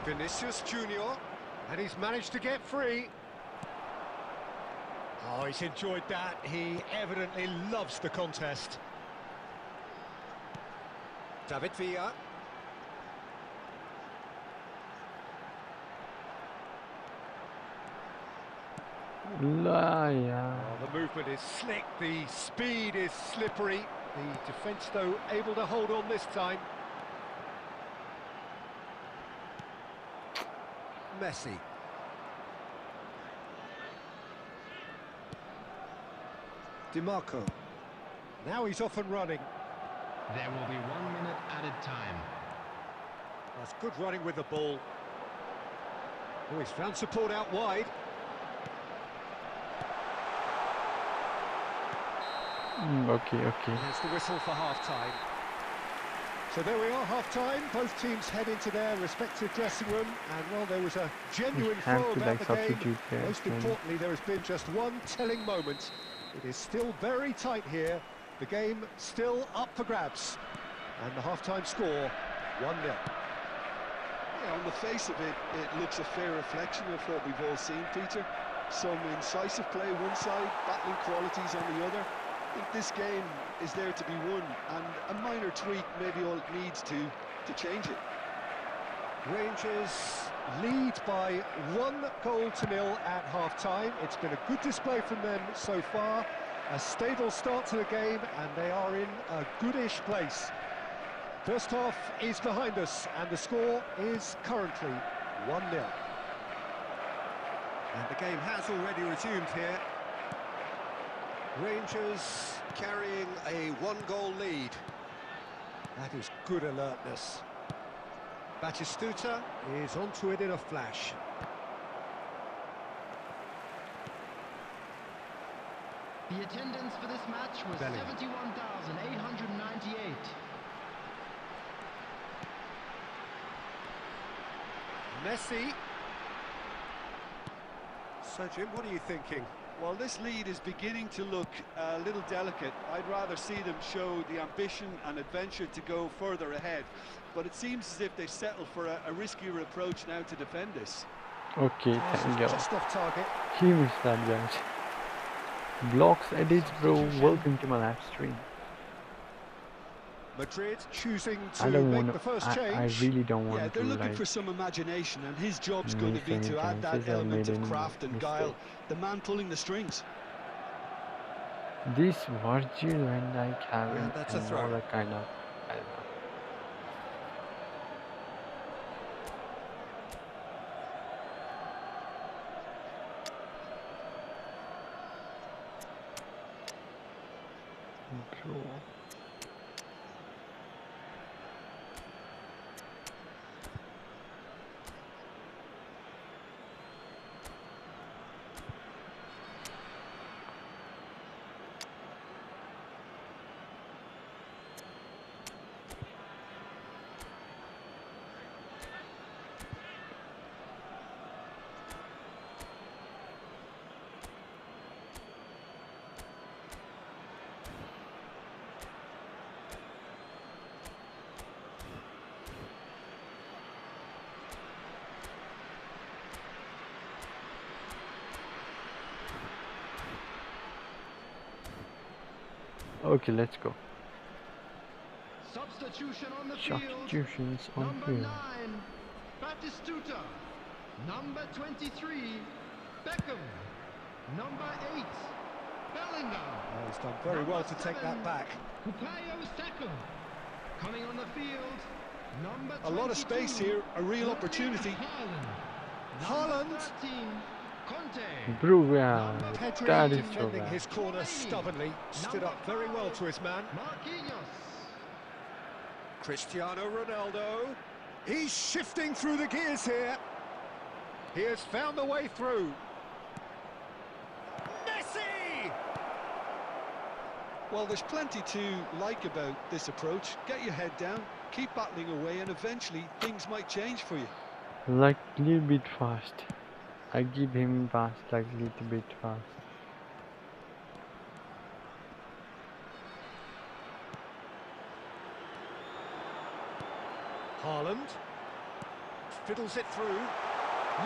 Vinicius Junior, and he's managed to get free. Oh, he's enjoyed that. He evidently loves the contest. David Villa. Yeah. Oh, the movement is slick, the speed is slippery. The defence, though, able to hold on this time. Messi. DiMarco. Now he's off and running. There will be 1 minute added time. That's good running with the ball. Oh, he's found support out wide. Okay. There's the whistle for half-time. So there we are, half-time. Both teams head into their respective dressing room, and well, there was a genuine have flow to, about like, the game. substitute players, Most maybe. importantly, there has been just one telling moment. It is still very tight here. The game still up for grabs, and the half-time score 1-0. Yeah, on the face of it, it looks a fair reflection of what we've all seen, Peter. Some incisive play one side, battling qualities on the other. I think this game is there to be won, and a minor tweak maybe all it needs to change it. Rangers lead by 1-0 at half-time. It's been a good display from them so far. A stable start to the game, and they are in a goodish place. First half is behind us, and the score is currently 1-0. And the game has already resumed here. Rangers carrying a 1-goal lead. That is good alertness. Batistuta. Is onto it in a flash. The attendance for this match was Bellingham. 71,898. Messi. So, Jim, what are you thinking? Well, this lead is beginning to look a little delicate. I'd rather see them show the ambition and adventure to go further ahead. But it seems as if they've settled for a riskier approach now to defend this. Okay, thank you. Just off target. He missed that, guys. Blocks edits, bro. Welcome to my live stream. Madrid choosing I to don't make want the to. first I change. really don't want Yeah, to they're looking like for some imagination, and his job's going to miss be any to add that chances or element made of any craft and guile. mistake. The man pulling the strings. This Virgil and like having And that's a throw. another kind of, I don't know. Bro. Okay, let's go. Substitution on the field. Substitutions on Number field. 9, Batistuta. Number 23, Beckham. Number 8, Bellingham. Oh, he's done very well to take that back. Bukayo Saka. Coming on the field, number 22. A lot of space here, a real opportunity. Haaland. 13, Conte. Bro, yeah, Pedri that is so defending bad. his corner stubbornly. Stood up very well to his man. Marquinhos. Cristiano Ronaldo. He's shifting through the gears here. He has found the way through. Messi! Well, there's plenty to like about this approach. Get your head down, keep battling away, and eventually things might change for you. Like little bit fast. I give him pass like little bit fast. Haaland fiddles it through.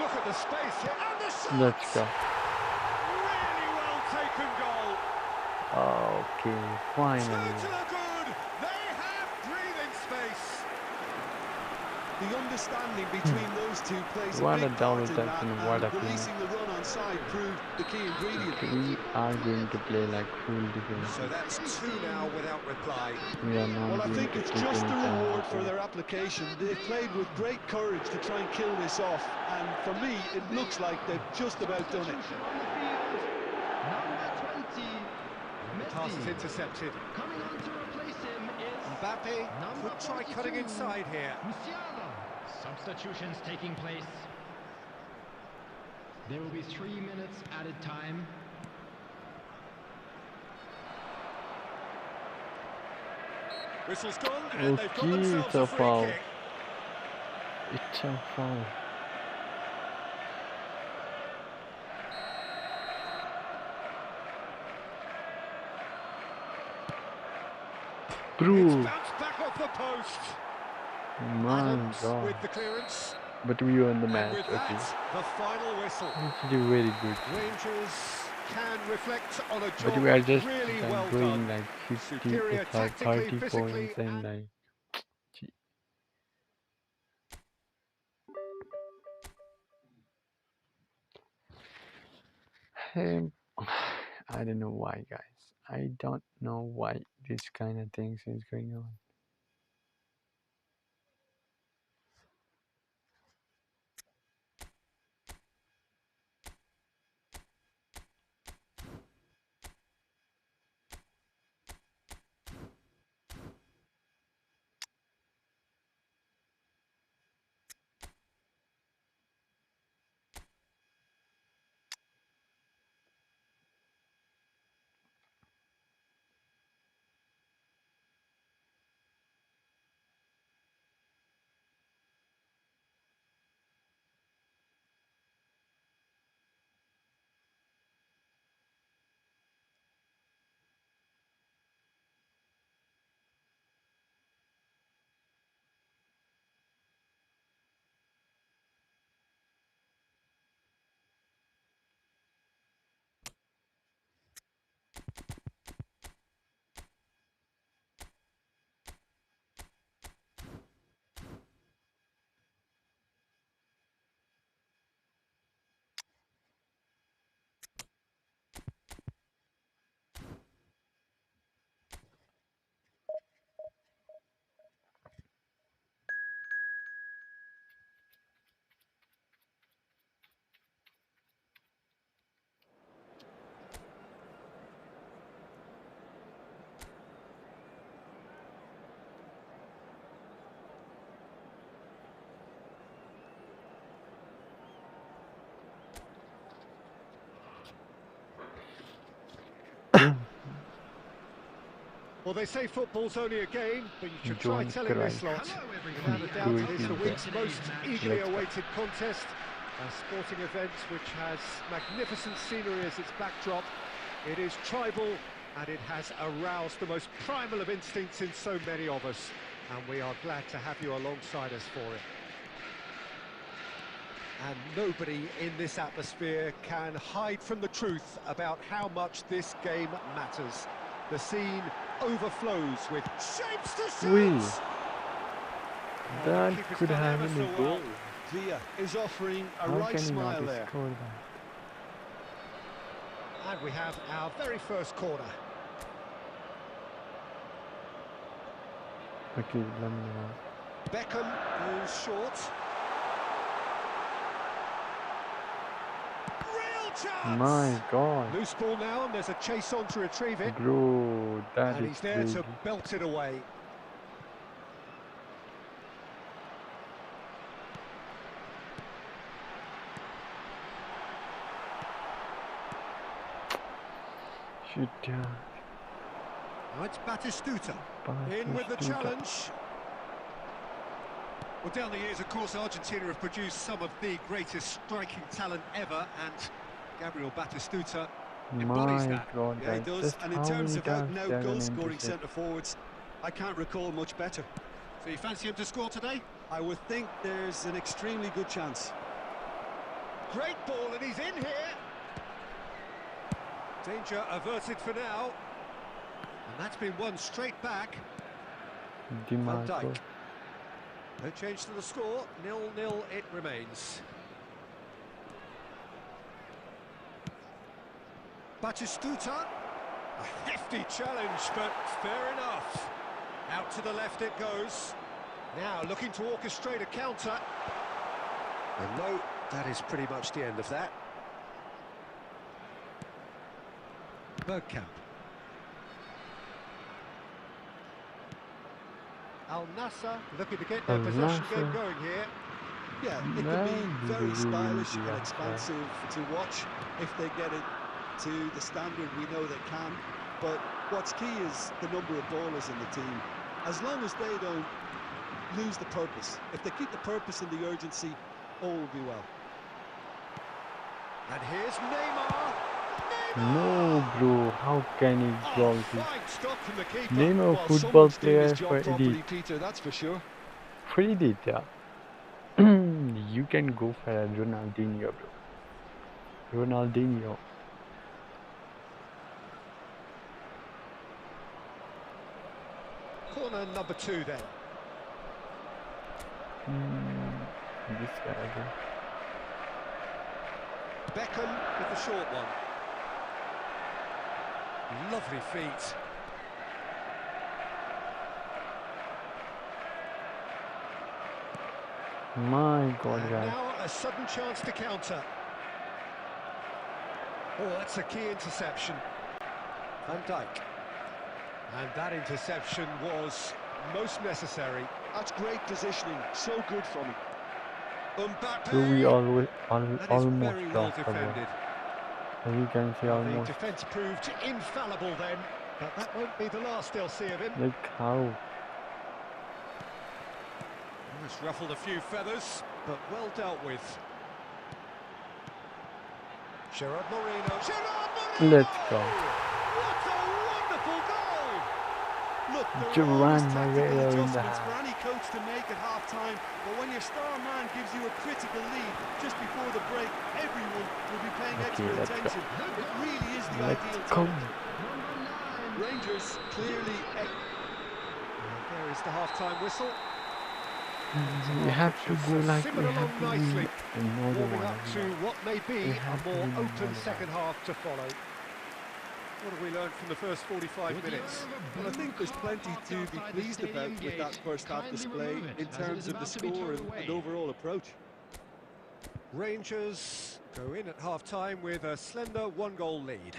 Look at the space here, and the shot! Let's go. Really well Okay, finally. Totally good! They have breathing space! The understanding between those two plays a What a big double part in tap that, and what a and pin. releasing the run on side proved the key ingredient. We are going to play like full defense. So that's 2 now without reply. We are not Well, I going think to it's take just any the reward chances. for their application. They've played with great courage to try and kill this off, and for me, it looks like they've just about done it. Substitution on the field. Number 20, And the pass is Messi. intercepted. Coming on to replace him is Mbappe number could try cutting 42, inside here. Musiala. Substitutions taking place. There will be 3 minutes added time. Whistle's gone, and they've got Okay, themselves it's a a free foul. kick. It's a foul. It's Bro, bounced back off the post. my Adams god. with the clearance. But we won the And match, with okay. that, the final whistle. It's really very good. Rangers can reflect on a But job we are just really well going done. like 50, Superior it's like tactically, 30 physically, points and and like. gee. Um, I don't know why, guys. I don't know why this kind of things is going on. well, they say football's only a game, but you should try Don't telling cry. this lot. Hello, Without a doubt, Do it it is the in week's there. most eagerly Let's go. awaited contest. A sporting event which has magnificent scenery as its backdrop. It is tribal, and it has aroused the most primal of instincts in so many of us. And we are glad to have you alongside us for it. And nobody in this atmosphere can hide from the truth about how much this game matters. The scene overflows with shapes to Wee. shoots. Oh, the That keeper's could done have ever been a so well. goal. Villa is offering a How right can he smile not there. score that? And we have our very first corner. Okay, let me know. Beckham goes short. Real chance! My god. Loose ball now, and there's a chase on to retrieve it. Bro, that And is he's there crazy. to belt it away. Shoot, yeah. Now it's Batistuta. In with the Batistuta. challenge. Well, down the years, of course, Argentina have produced some of the greatest striking talent ever, and Gabriel Batistuta embodies My that. god, Yeah, he guys. does. Just And in how terms many of times out-and-out they have an goal-scoring intercept? centre-forwards, I can't recall much better. So you fancy him to score today? I would think there's an extremely good chance. Great ball, and he's in here. Danger averted for now. And that's been won straight back. Van DiMarco. Dijk. No change to the score, 0-0 it remains. Batistuta. A hefty challenge, but fair enough. Out to the left it goes. Now looking to orchestrate a counter. And no, that is pretty much the end of that. Bergkamp. Al Nassr looking to get their possession game going here. Yeah, it can be very stylish and expansive to watch if they get it to the standard we know they can. But what's key is the number of ballers in the team. As long as they don't lose the purpose, if they keep the purpose and the urgency, all will be well. And here's Neymar. No, bro. How can he block this? Fine stop from the keeper. Name a Well, football someone's doing his player job for properly, edit. Peter, that's for sure. For edit, yeah. You can go for a Ronaldinho, bro. Ronaldinho. Corner number 2 then. This guy again. Beckham with the short one. Lovely feet. My God, And guys. now a sudden chance to counter. Oh, that's a key interception. Van Dijk. And that interception was most necessary. That's great positioning, so good from him. Mbappe. So we always That is almost very well lost the ball. defended. As you can see, The almost. defence proved infallible then, but that won't be the last they'll see of him. Like how? It's ruffled a few feathers, but well dealt with. Gerard Moreno. Let's go. What a wonderful goal! Look, there are Gerard always tactical Moreno in the adjustments for house. any coach to make at half-time, but when your star man gives you a critical lead just before the break, everyone will be paying extra let's go. attention. It really is the Let's ideal go. time. Rangers clearly... And there is the half-time whistle. We have to go like we Simmered have along to nicely, win another warming one. up to what may be We a have to more win open another second one. half to follow. What have we learned from the first 45 minutes? Well, I think there's plenty to be pleased about with that first half display in terms of the score and overall approach. Rangers go in at half-time with a slender one-goal lead.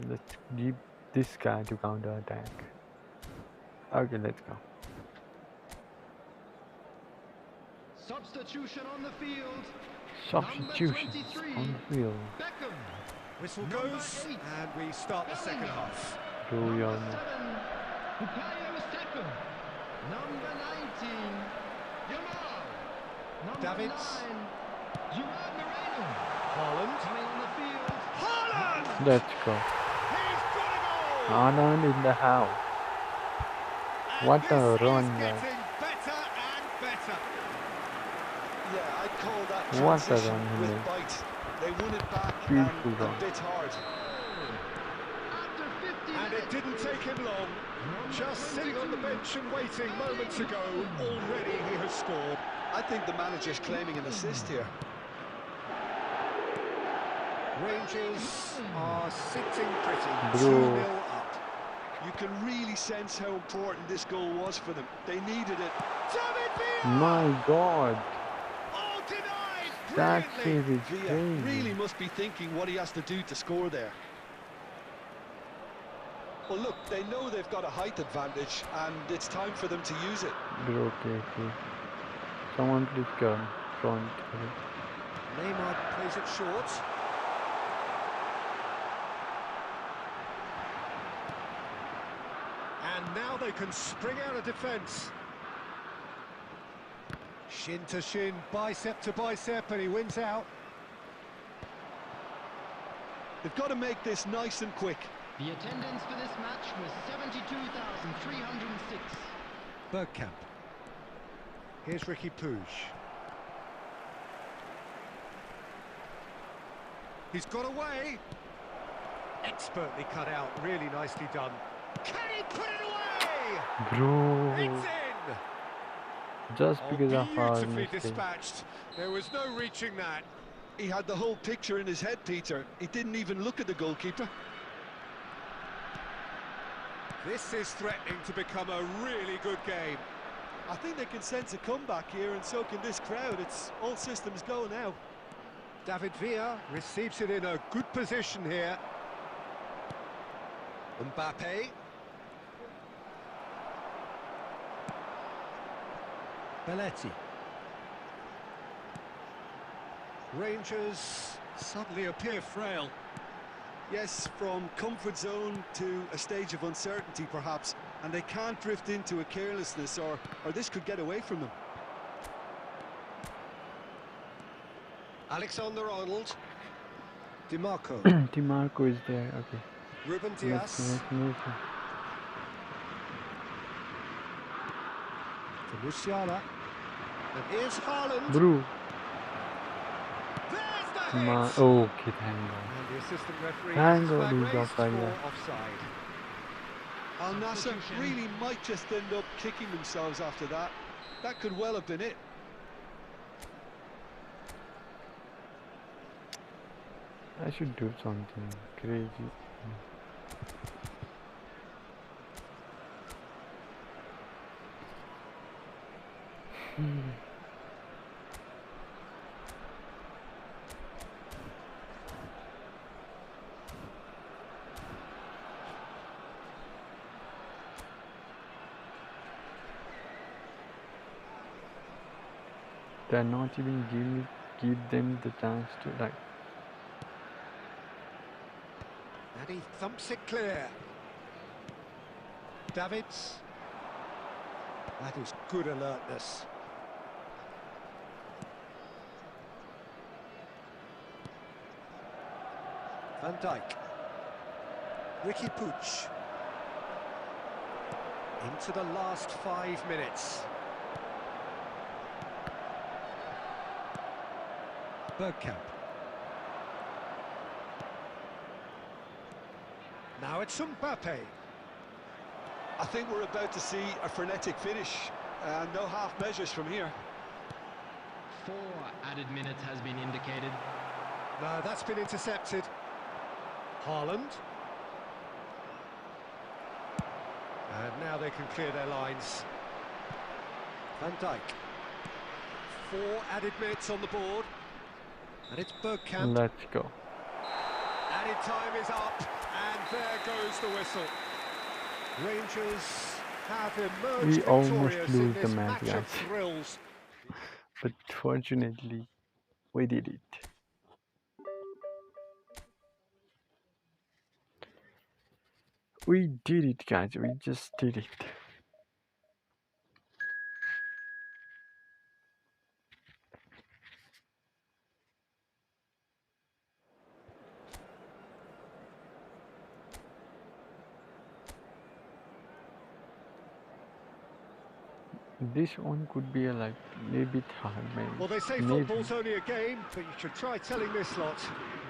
Let's give this guy to counter attack. Okay, let's go. Substitution on the field. Substitutions Number 23, on the field. Beckham. Whistle Number goes, 8, and we start the second half. Do we Number all 7, know? Bukayo Saka. Number 19, Yamal. Number Davids. 9, Gerard Moreno. Haaland. Coming on the field. Haaland! Let's go. He's got it all! Haaland in the house. And What a this run, is guys. getting better and better. Yeah, I'd call that What a transition run he with made. bite. They won it back Beautiful and run. bit hard. After 50 And it minutes. didn't take him long. Just sitting on the bench and waiting moments ago, already he has scored. I think the manager's claiming an assist here. Rangers are sitting pretty, Bro. 2-0 up. You can really sense how important this goal was for them. They needed it. David Villa! My God, Oh, denied! that Brilliantly! kid is Villa really crazy. must be thinking what he has to do to score there. Well, look, they know they've got a height advantage, and it's time for them to use it. Bro, okay. Someone please come front. Neymar plays it short. And now they can spring out of defence. Shin to shin, bicep to bicep, and he wins out. They've got to make this nice and quick. The attendance for this match was 72,306. Bergkamp. Here's Ricky Puig. He's got away. Expertly cut out, really nicely done. Can he put it away? Bro, It's in! just because of our Beautifully mistake. dispatched. There was no reaching that. He had the whole picture in his head, Peter. He didn't even look at the goalkeeper. This is threatening to become a really good game. I think they can sense a comeback here, and so can this crowd. It's all systems go now. David Villa receives it in a good position here. Mbappe. Belletti. Rangers suddenly appear frail. Yes, from comfort zone to a stage of uncertainty, perhaps. And they can't drift into a carelessness, or this could get away from them. Alexander-Arnold. Dimarco. Dimarco is there, okay. Ruben Let's Diaz. move. To Musiala. And here's Haaland. Bro, There's the hit! okay, thank God. And the assistant referee Thank has his God flag he's raised offside, for yeah. offside. Al Nassr really might just end up kicking themselves after that. That could well have been it. I should do something crazy. They're not even give them the chance to like. And he thumps it clear. Davids. That is good alertness. Van Dijk. Ricky Puig. Into the last 5 minutes. Bergkamp. Now it's Mbappe. I think we're about to see a frenetic finish. No half measures from here. 4 added minutes has been indicated. No, that's been intercepted. Haaland. And now they can clear their lines. Van Dijk. 4 added minutes on the board. And it's Bergkamp. Let's go. Added time is up, and there goes the whistle. Rangers have emerged We almost victorious in lose the this match, match of guys. thrills. But fortunately, we did it. We did it, guys. We just did it. This one could be a little bit hard, maybe. Well, they say Maybe. football's only a game, but you should try telling this lot.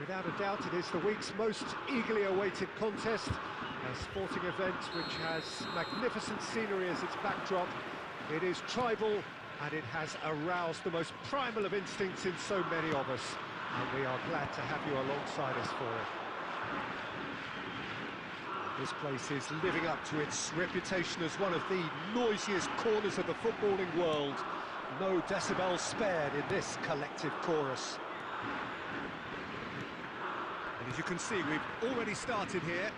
Without a doubt, it is the week's most eagerly awaited contest. A sporting event which has magnificent scenery as its backdrop. It is tribal, and it has aroused the most primal of instincts in so many of us. And we are glad to have you alongside us for it. This place is living up to its reputation as one of the noisiest corners of the footballing world. No decibels spared in this collective chorus. And as you can see, we've already started here.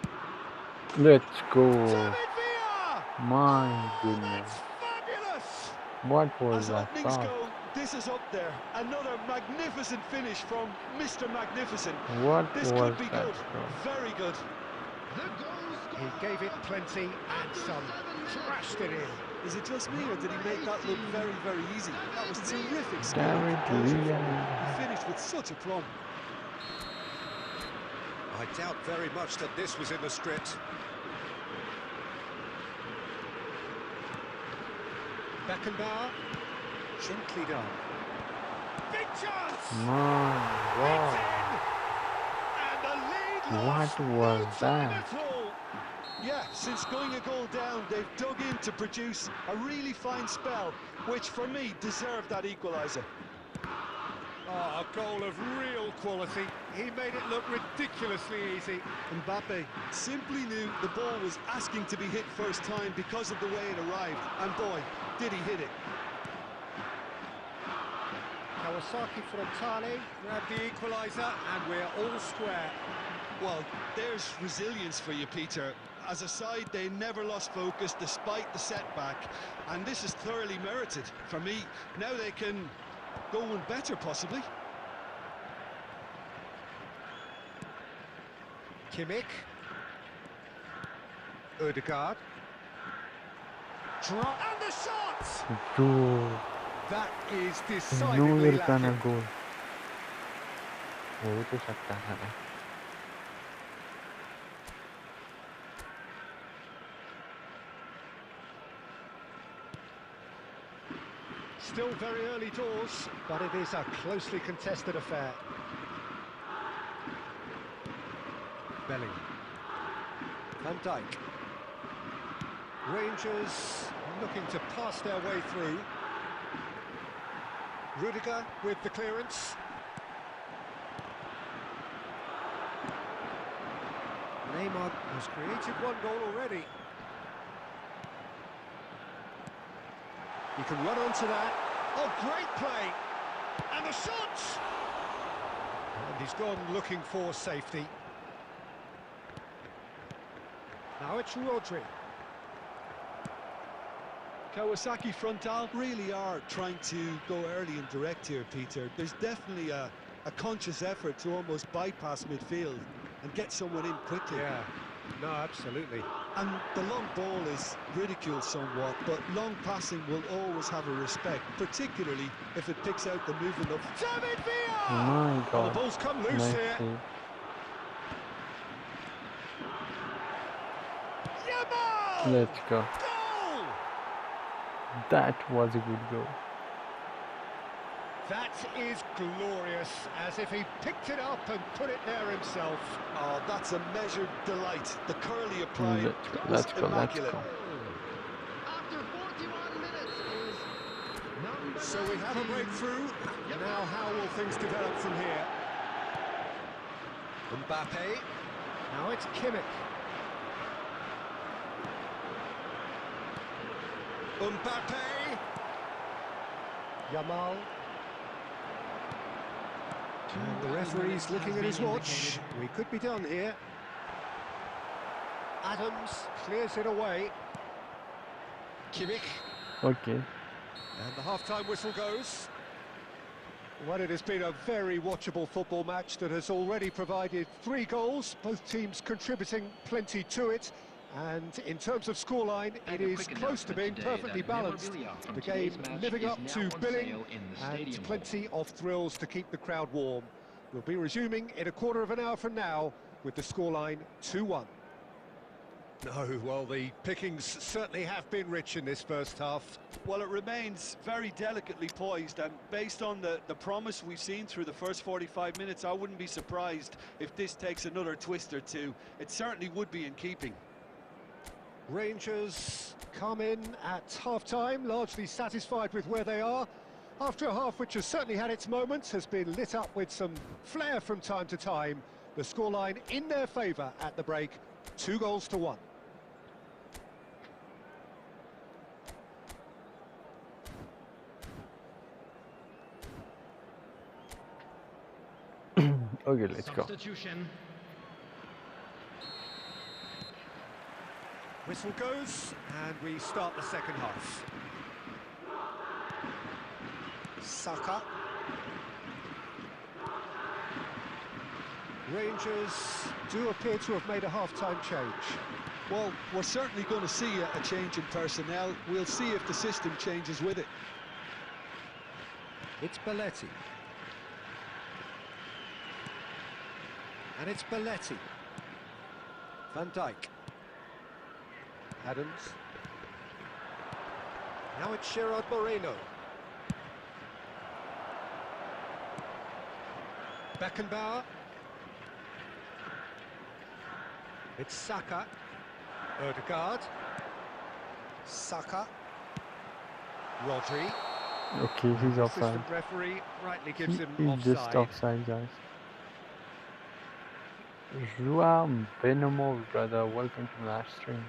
Let's go. David Villa! My Oh, goodness. that's fabulous! What was As that openings shot? go, this is up there. Another magnificent finish from Mr. Magnificent. What This was could be that good, shot? very good. The goal He scorer gave it plenty and after some, 7 minutes thrashed it in. is Is it just me, or did he make that look very, very easy? That was terrific skill David and composure Villa. from him. He finished with such aplomb. I doubt very much that this was in the script. Beckenbauer, gently done. Big chance! My God. And the lead lost. What was No time that? at all. Yeah, since going a goal down, they've dug in to produce a really fine spell, which for me deserved that equaliser. Oh, a goal of real quality. He made it look ridiculously easy. Mbappe simply knew the ball was asking to be hit first time because of the way it arrived, and boy, did he hit it. Kawasaki Frontale grabbed the equaliser, and we're all square. Well, there's resilience for you, Peter. As a side, they never lost focus despite the setback, and this is thoroughly merited. For me, now they can go one better, possibly. Kimmich. Ødegaard. Drop. And the shot! Goal. That is No decidedly Irkana lacking. goal. हो तो सकता है ना. Still very early doors, but it is a closely contested affair. Bellingham. Van Dijk. Rangers looking to pass their way through. Rudiger with the clearance. Neymar has created one goal already. He can run onto that. Oh, great play! And the shot! And he's gone looking for safety. Now it's Rodri. Kawasaki Frontale really are trying to go early and direct here, Peter. There's definitely a conscious effort to almost bypass midfield and get someone in quickly. Yeah, no, absolutely. And the long ball is ridiculed somewhat, but long passing will always have a respect, particularly if it picks out the movement of... David Villa! My Well, the God. ball's come loose Nice here. save. Yamal! Let's go. Goal! That was a good goal. That is glorious, as if he picked it up and put it there himself. Oh, that's a measured delight. The curly applied Let's was go. immaculate. After 41 minutes is number So we have a 19. breakthrough. Now how will things develop from here? Mbappe, Now it's Kimmich. Mbappe, Yamal. And the referee's looking at his watch. We could be done here. Adams clears it away. Kimmich, Okay. And the half-time whistle goes. Well, it has been a very watchable football match that has already provided 3 goals, both teams contributing plenty to it. And in terms of scoreline, it is close to being perfectly balanced. The game living up to billing and plenty of thrills to keep the crowd warm. We'll be resuming in a quarter of an hour from now with the scoreline 2-1. No, well, the pickings certainly have been rich in this first half. Well, it remains very delicately poised, and based on the promise we've seen through the first 45 minutes, I wouldn't be surprised if this takes another twist or two. It certainly would be in keeping. Rangers come in at half-time, largely satisfied with where they are. After a half which has certainly had its moments, has been lit up with some flair from time to time. The scoreline in their favour at the break, 2-1. Okay, let's go. Substitution. Whistle goes, and we start the second half. Saka. Rangers do appear to have made a half-time change. Well, we're certainly going to see a change in personnel. We'll see if the system changes with it. It's Belletti. And it's Belletti. Van Dijk. Adams. Now it's Gerard Moreno. Beckenbauer. It's Saka. Odegaard. Saka. Rodri. Okay, he's offside. Assistant referee rightly gives him He's offside. just offside, guys. Joao Benomov, brother, welcome to the live stream.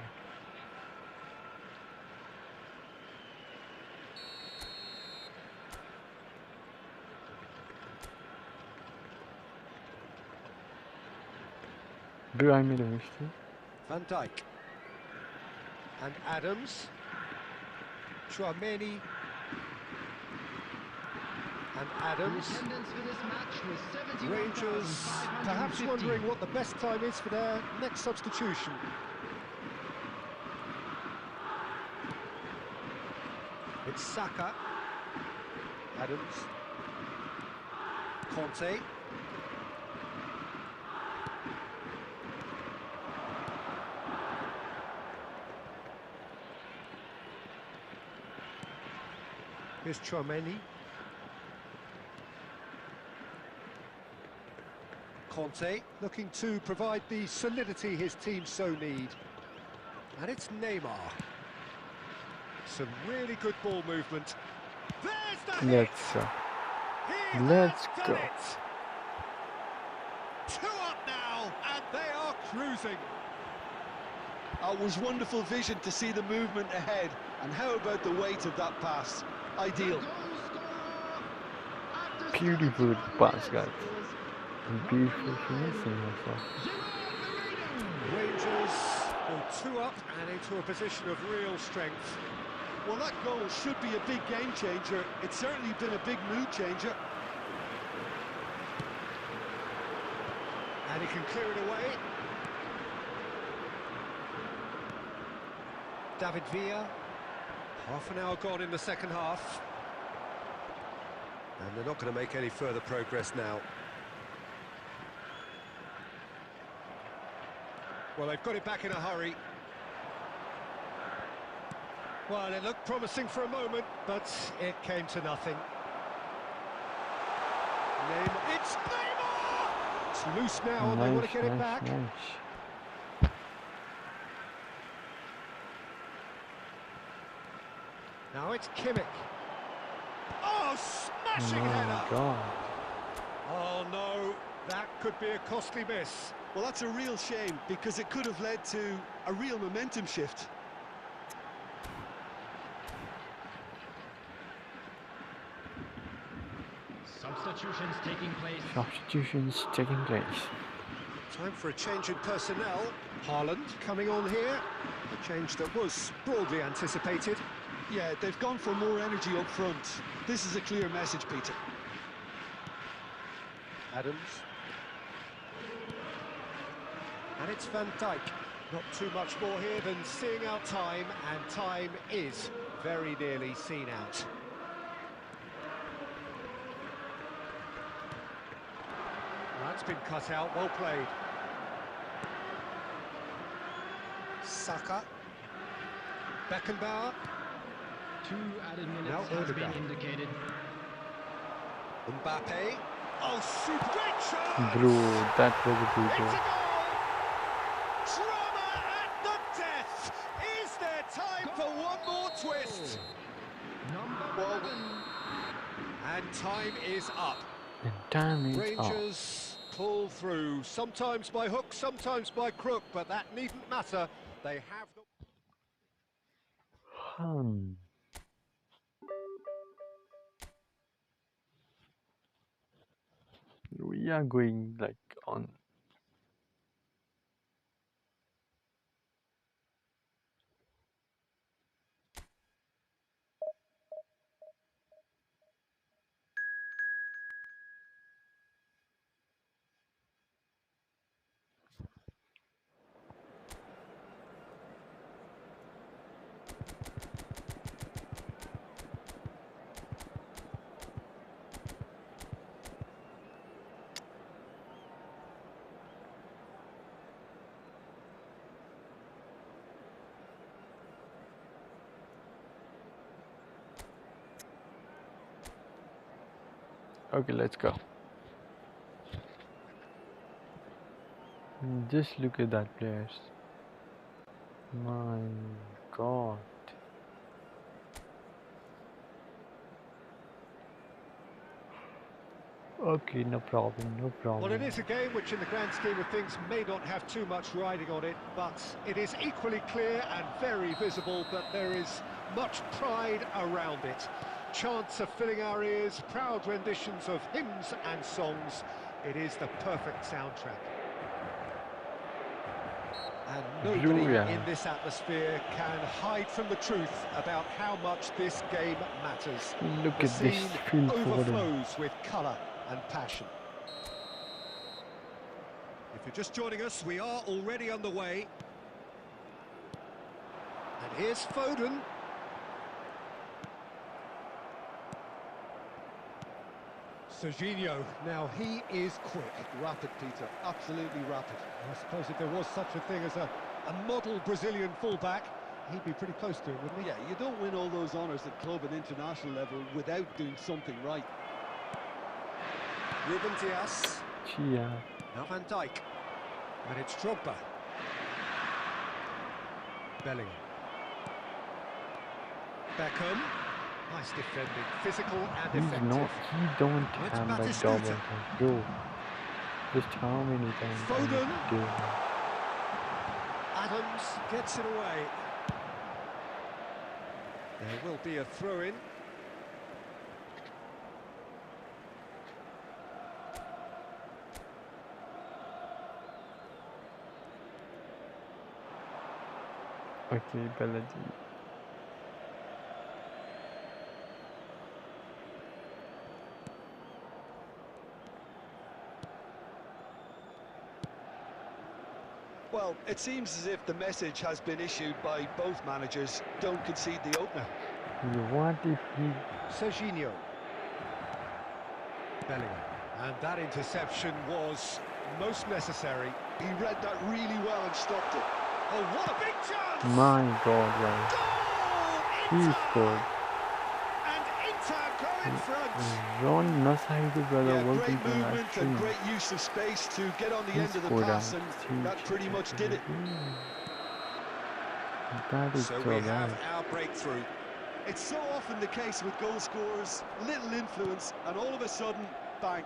Behind me, the mystery. Van Dijk. And Adams. Chouameni. And Adams. Rangers perhaps wondering what the best time is for their next substitution. It's Saka. Adams. Conte. Here's Chouameni. Conte looking to provide the solidity his team so need. And it's Neymar. Some really good ball movement. There's the hit! Let's go. It. 2 up now, and they are cruising. It was wonderful vision to see the movement ahead. And how about the weight of that pass? Ideal. Beautiful pass, guys. And beautiful finishing as well. Rangers go 2 up and into a position of real strength. Well, that goal should be a big game changer. It's certainly been a big mood changer. And he can clear it away. David Villa. Half an hour gone in the second half. And they're not going to make any further progress now. Well, they've got it back in a hurry. Well, it looked promising for a moment, but it came to nothing. Neymar. It's Neymar! It's loose now, and they want to get it back. Now it's Kimmich. Oh, smashing header! God. Oh no, that could be a costly miss. Well, that's a real shame, because it could have led to a real momentum shift. Substitutions taking place. Substitutions taking place. Time for a change in personnel. Haaland coming on here. A change that was broadly anticipated. Yeah, they've gone for more energy up front. This is a clear message, Peter. Adams. And it's Van Dijk. Not too much more here than seeing out time, and time is very nearly seen out. That's been cut out, well played. Saka. Beckenbauer. 2 added minutes Now has been Odegaard. indicated. Mbappe. Oh, super great shot! Bro, that was a good It's a goal. goal! Drama at the death! Is there time for one more twist? Number 11. And time is up. And time is up. Rangers pull through, sometimes by hook, sometimes by crook, but that needn't matter. They have the... We are going like on Okay, let's go. Just look at that players. My God. Okay, no problem, no Well, it problem. is a game which in the grand scheme of things may not have too much riding on it, but it is equally clear and very visible that there is much pride around it. Chants are filling our ears, proud renditions of hymns and songs. It is the perfect soundtrack. And nobody Blue, yeah. in this atmosphere can hide from the truth about how much this game matters. Look The at this scene field for them. overflows with colour and passion. If you're just joining us, we are already underway. And here's Foden. Serginho, now he is quick. Rapid, Peter, absolutely rapid. I suppose if there was such a thing as a model Brazilian fullback, he'd be pretty close to it, wouldn't he? Yeah, you don't win all those honours at club and international level without doing something right. Ruben Dias. Yeah. Now Van Dijk. And it's Drogba. Bellingham. Beckham. Nice defending, physical and He's effective. not. He don't It's have that Batistuta. double touch, bro. Just how many times? Foden. I do that? Adams gets it away. There will be a throw-in. Okay, Balaji. Well, it seems as if the message has been issued by both managers. Don't concede the opener. What if he? Serginho. Bellingham. And that interception was most necessary. He read that really well and stopped it. Oh, what a big chance! My God, yeah. Goal! He Inter! scored. And Inter go in front. Ron Nasai brother Yeah, was great keeping movement that and great use of space to get on the He end of the scored pass, out. and that pretty much did it. That is So so we bad. have our breakthrough. It's so often the case with goal scorers, little influence, and all of a sudden, bang.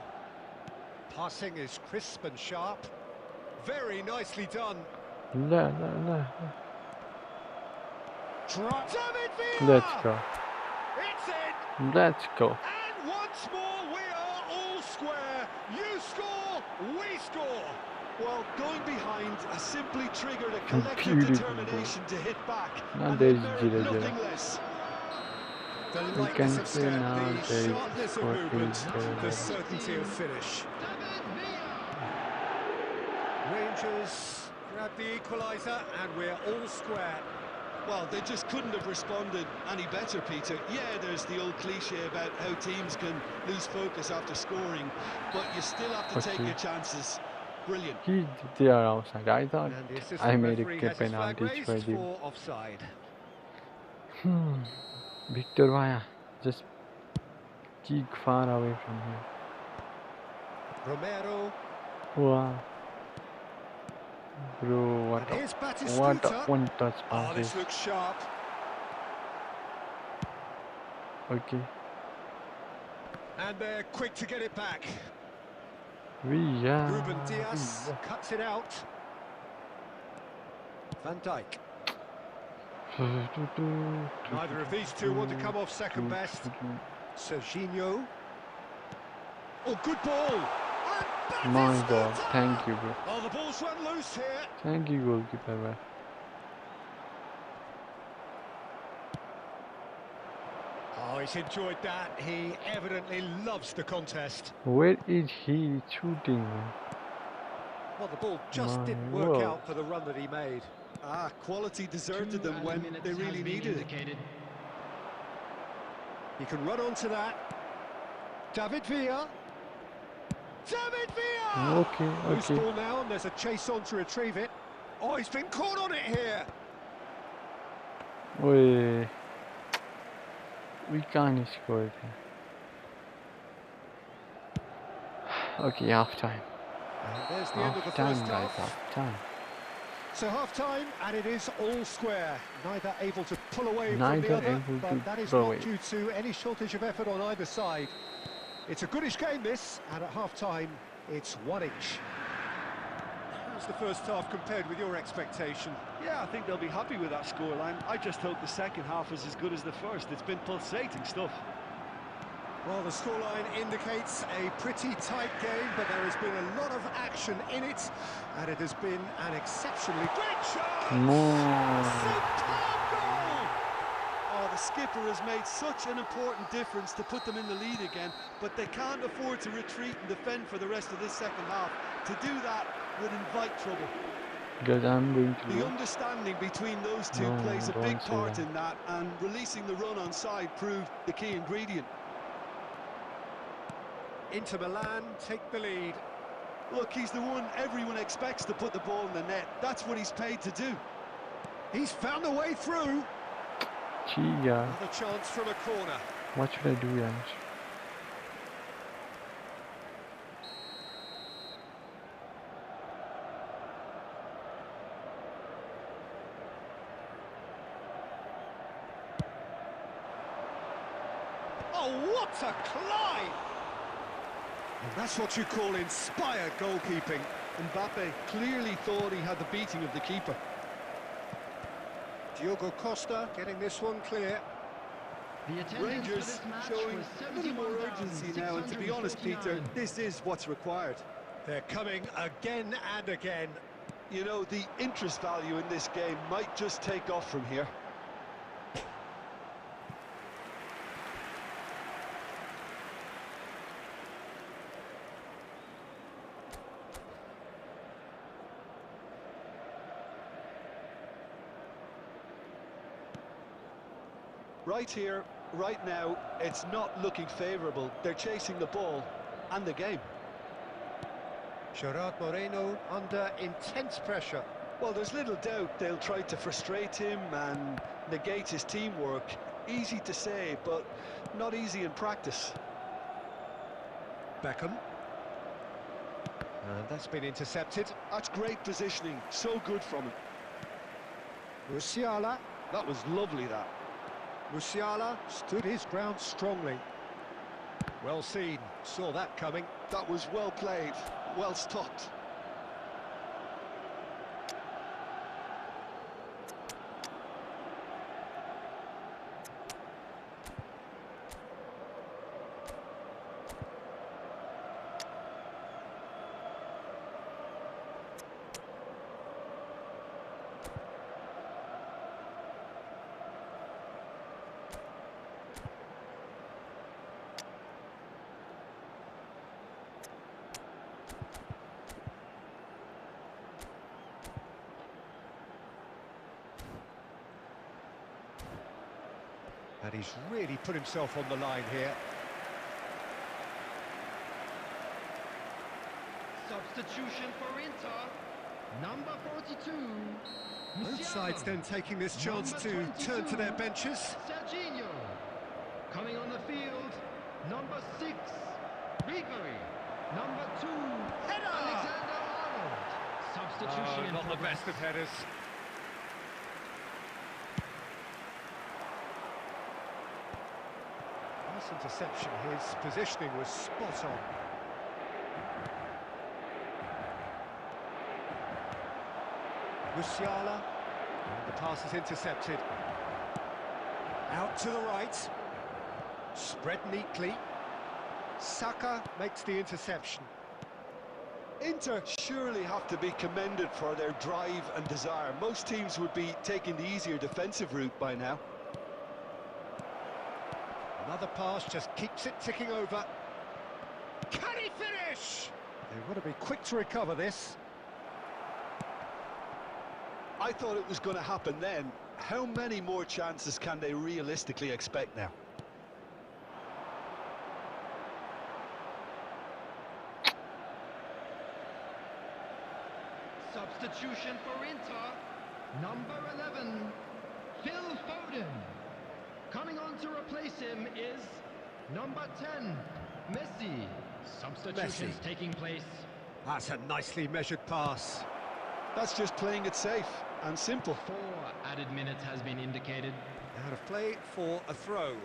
Passing is crisp and sharp. Very nicely done. La. David Villa! Let's go. It's in! Let's go. And once more we are all square. You score, we score. Well, going behind has simply triggered a collective Beautiful determination to hit back, Now and there they is merit 0-0. nothing less. The We lightness can of say step, now the there is sharpness of 14 movement, the players. certainty of finish. Rangers grab the equaliser and we're all square. Well, they just couldn't have responded any better, Peter. Yeah, there's the old cliche about how teams can lose focus after scoring, but you still have to take Okay. your chances. Brilliant. They are outside. I thought And the I assistant made referee a has his flag penalty raised for the for offside. Victor Vaya. Just kick far away from here. Romero. Wow. Bro, And here's what a Batistuta. one-touch Oh, pass this is. looks sharp. Okay. And they're quick to get it back. Yeah. Ruben Dias cuts it out. Van Dijk. Neither of these two want to come off second best. Serginho. Oh, good ball. And My Batistuta! God, thank you, bro. Oh, the ball's run loose here. Thank you, goalkeeper, bro. Oh, he's enjoyed that. He evidently loves the contest. Where is he shooting, man? Well, the ball just My didn't work word. out for the run that he made. Ah, quality deserted them when they really needed it. He can run onto that. David Villa. David Villa! Okay, Loose okay. ball now, and there's a chase on to retrieve it. Oh, he's been caught on it here. We can't score it. Okay, half time. And there's the end of Half the time, first guys, half. half time. So half-time, and it is all square. Neither able to pull away from the Neither other, able to but that is pull not away. due to any shortage of effort on either side. It's a goodish game, this, and at half-time, it's one each. How's the first half compared with your expectation? Yeah, I think they'll be happy with that scoreline. I just hope the second half is as good as the first. It's been pulsating stuff. Well, the scoreline indicates a pretty tight game, but there has been a lot of action in it, and it has been an exceptionally great shot! More. Superb goal! Oh, the skipper has made such an important difference to put them in the lead again, but they can't afford to retreat and defend for the rest of this second half. To do that would invite trouble. Because I'm going to The do. understanding between those two No, plays a big don't say part that. in that, and releasing the run on side proved the key ingredient. Inter Milan take the lead. Look, he's the one everyone expects to put the ball in the net. That's what he's paid to do. He's found a way through. Gee, yeah. Another chance from a corner. What should I do, guys? Oh, what a climb! And that's what you call inspired goalkeeping. Mbappe clearly thought he had the beating of the keeper. Diogo Costa getting this one clear. The attendance for Rangers this match showing was a little more urgency now, and to be honest, Peter, 71,649. this is what's required. They're coming again and again. You know, the interest value in this game might just take off from here. Right here, right now, it's not looking favourable. They're chasing the ball and the game. Gerard Moreno under intense pressure. Well, there's little doubt they'll try to frustrate him and negate his teamwork. Easy to say, but not easy in practice. Beckham. And that's been intercepted. That's great positioning, so good from him. Musiala. That was lovely, that. Musiala stood his ground strongly. Well seen, saw that coming. That was well played, well stopped. And he's really put himself on the line here. Substitution for Inter, number 42. Both sides then taking this chance to turn to their benches. Serginho. Coming on the field, number 6. Ribery. Number 2. Header! Alexander-Arnold. Substitution in not the progress. best of headers. Nice interception. His positioning was spot on. Musiala, and the pass is intercepted. Out to the right, spread neatly. Saka makes the interception. Inter surely have to be commended for their drive and desire. Most teams would be taking the easier defensive route by now. Another pass just keeps it ticking over. Can he finish? They've got to be quick to recover this. I thought it was going to happen then. How many more chances can they realistically expect now? Substitution for Inter, number 11, Phil Foden. Coming on to replace him is number 10, Messi. Substitutions Messi. taking place. That's a nicely measured pass. That's just playing it safe and simple. 4 added minutes has been indicated. Out of play for a throw.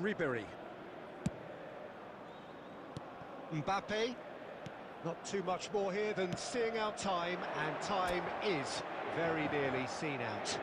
Ribery. Mbappe. Not too much more here than seeing out time, and time is very nearly seen out.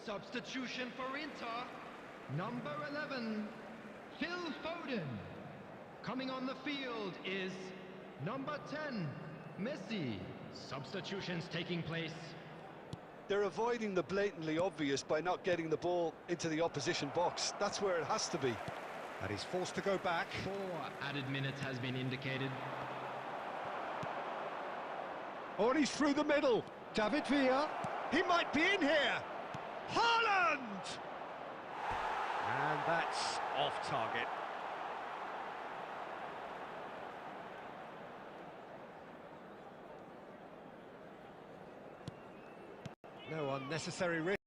Substitution for Inter. Number 11, Phil Foden. Coming on the field is number 10, Messi. Substitutions taking place. They're avoiding the blatantly obvious by not getting the ball into the opposition box. That's where it has to be. And he's forced to go back. 4 added minutes has been indicated. Oh, and he's through the middle. David Villa. He might be in here. Haaland! And that's off target. No unnecessary risk.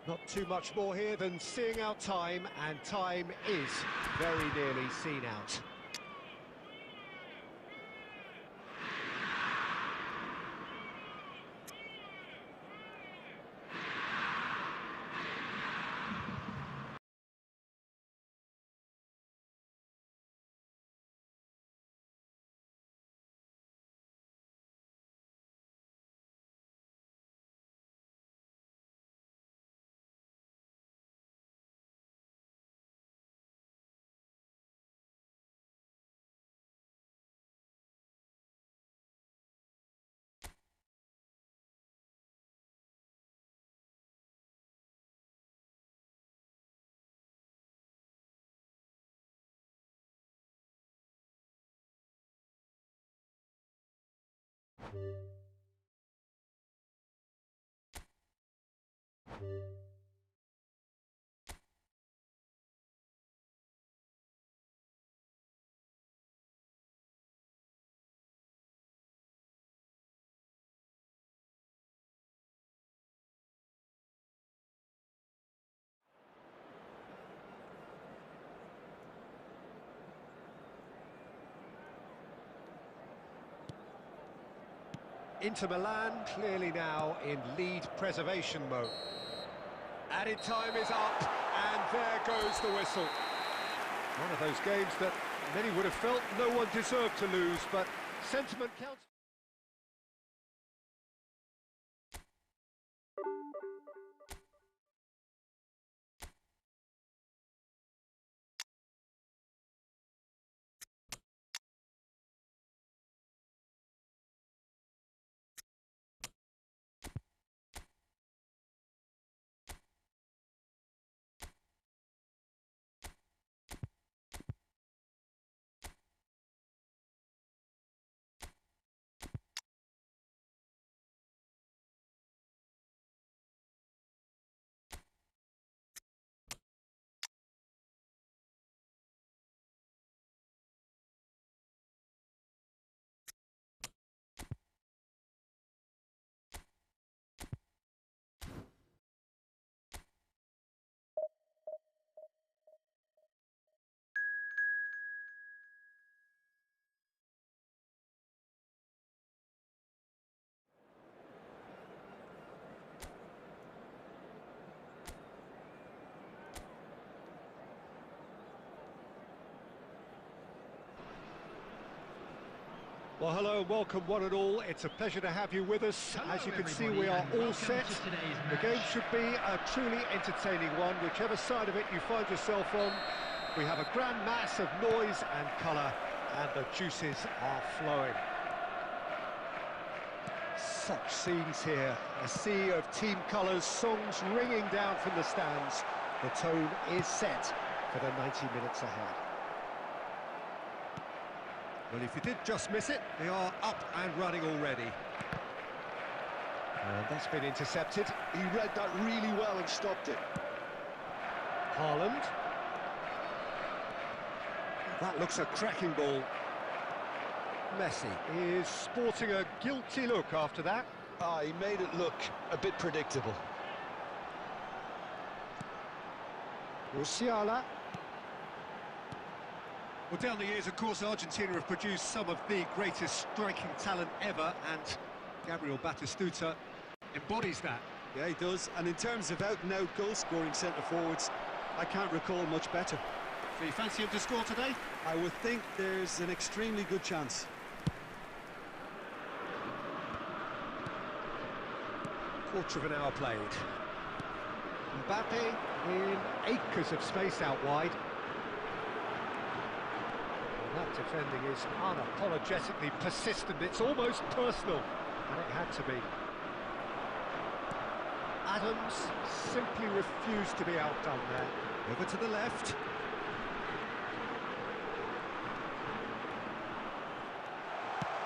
Not too much more here than seeing out time, and time is very nearly seen out. Inter Milan clearly now in lead preservation mode. Added time is up, and there goes the whistle. One of those games that many would have felt no one deserved to lose, but sentiment counts. Well, hello and welcome one and all. It's a pleasure to have you with us. Hello, As you can see, everybody, we are and all welcome set. to today's The game match. should be a truly entertaining one, whichever side of it you find yourself on. We have a grand mass of noise and colour, and the juices are flowing. Such scenes here, a sea of team colours, songs ringing down from the stands. The tone is set for the 90 minutes ahead. Well, if you did just miss it, they are up and running already. And that's been intercepted. He read that really well and stopped it. Haaland. That looks a cracking ball. Messi is sporting a guilty look after that. He made it look a bit predictable. Musiala. Well, down the years, of course, Argentina have produced some of the greatest striking talent ever, and Gabriel Batistuta embodies that. Yeah, he does. And in terms of out-and-out goal-scoring centre-forwards, I can't recall much better. So you fancy him to score today? I would think there's an extremely good chance. Quarter of an hour played. Mbappe in acres of space out wide. Well, that defending is unapologetically persistent. It's almost personal, and it had to be. Adams simply refused to be outdone there. Over to the left.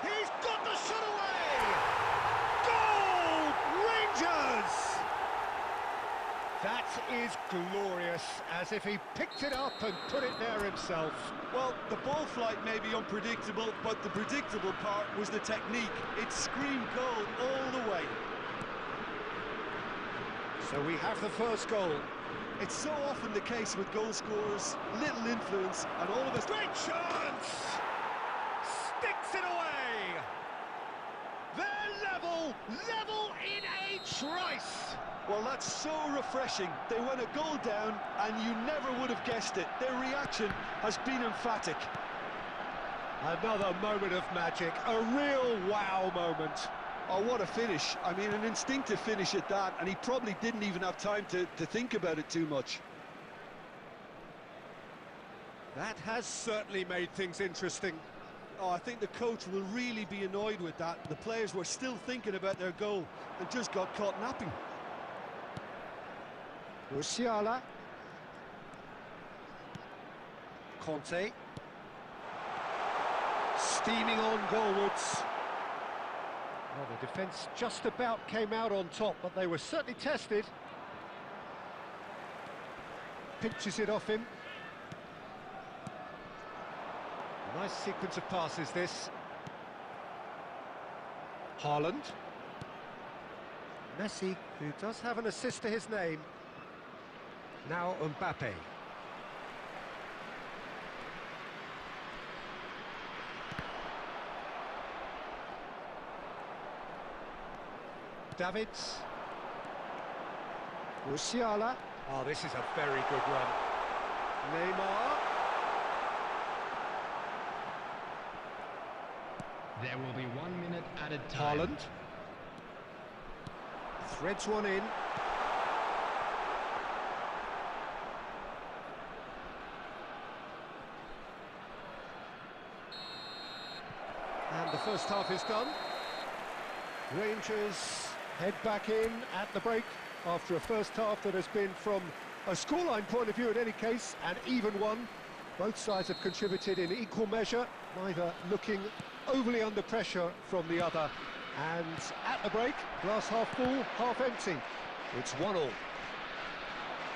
He's got the shot away! Goal! Rangers! That is glorious, as if he picked it up and put it there himself. Well, the ball flight may be unpredictable, but the predictable part was the technique. It screamed goal all the way. So we have the first goal. It's so often the case with goal scorers, little influence, and all of us... Great chance! Sticks it away! They're level in a trice! Well, that's so refreshing. They went a goal down, and you never would have guessed it. Their reaction has been emphatic. Another moment of magic, a real wow moment. Oh, what a finish. I mean, an instinctive finish at that, and he probably didn't even have time to think about it too much. That has certainly made things interesting. Oh, I think the coach will really be annoyed with that. The players were still thinking about their goal and just got caught napping. Musiala. Conte. Steaming on goalwards. Well, the defence just about came out on top, but they were certainly tested. Pinches it off him. Nice sequence of passes, this. Haaland. Messi, who does have an assist to his name. Now Mbappe. Davids. Musiala. Oh, this is a very good run. Neymar. There will be 1 minute added time. Haaland. Threads one in. And the first half is done. Rangers head back in at the break after a first half that has been, from a scoreline point of view in any case, an even one. Both sides have contributed in equal measure, neither looking overly under pressure from the other. And at the break, glass half full, half empty. It's 1-1.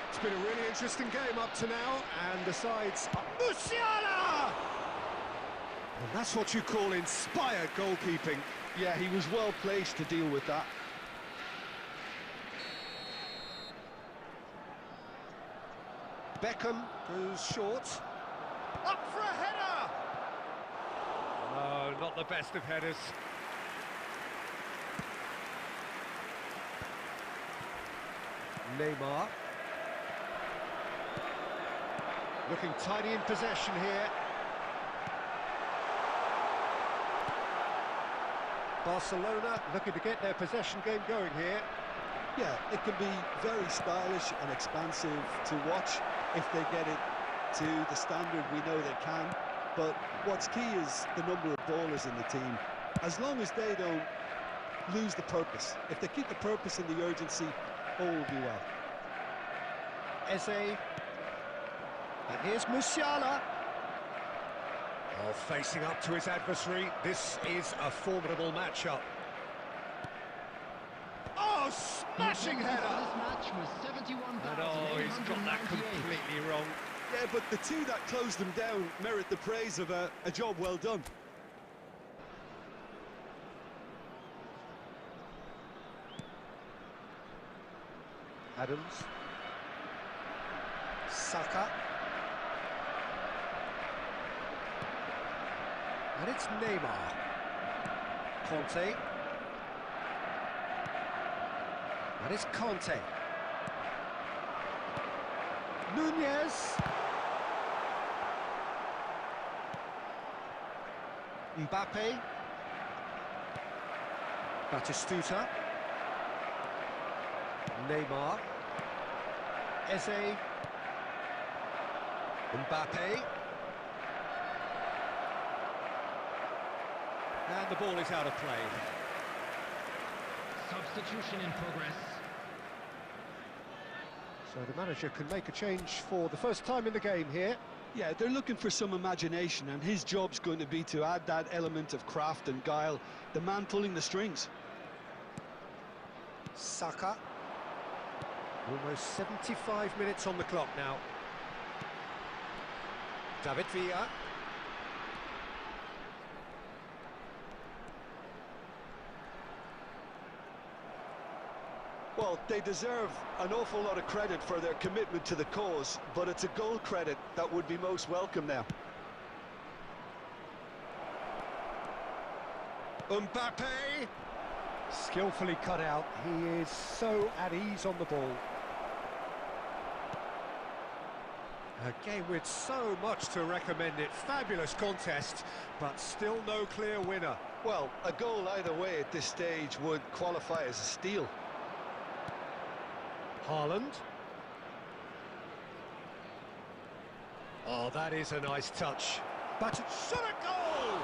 It's been a really interesting game up to now, and the sides... Musiala! And that's what you call inspired goalkeeping. Yeah, he was well placed to deal with that. Beckham goes short. Up for a header! No, not the best of headers. Neymar. Looking tidy in possession here. Barcelona looking to get their possession game going here. Yeah, it can be very stylish and expansive to watch if they get it to the standard we know they can. But what's key is the number of ballers in the team. As long as they don't lose the purpose, if they keep the purpose and the urgency, all will be well. Eze. And here's Musiala. Oh, facing up to his adversary. This is a formidable matchup. Oh, smashing header! This match was 71,898. And oh, he's got that completely wrong. Yeah, but the two that closed them down merit the praise of a job well done. Adams. Saka. And it's Neymar. Conte. And it's Conte. Nunez. Mbappe. Batistuta. Neymar. Eze. Mbappe. And the ball is out of play. Substitution in progress. So the manager can make a change for the first time in the game here. Yeah, they're looking for some imagination, and his job's going to be to add that element of craft and guile, the man pulling the strings. Saka. Almost 75 minutes on the clock now. David Villa. Well, they deserve an awful lot of credit for their commitment to the cause, but it's a goal credit that would be most welcome now. Mbappe. Skillfully cut out. He is so at ease on the ball. A game with so much to recommend it. Fabulous contest, but still no clear winner. Well, a goal either way at this stage would qualify as a steal. Haaland. Oh, that is a nice touch. But it shot a goal!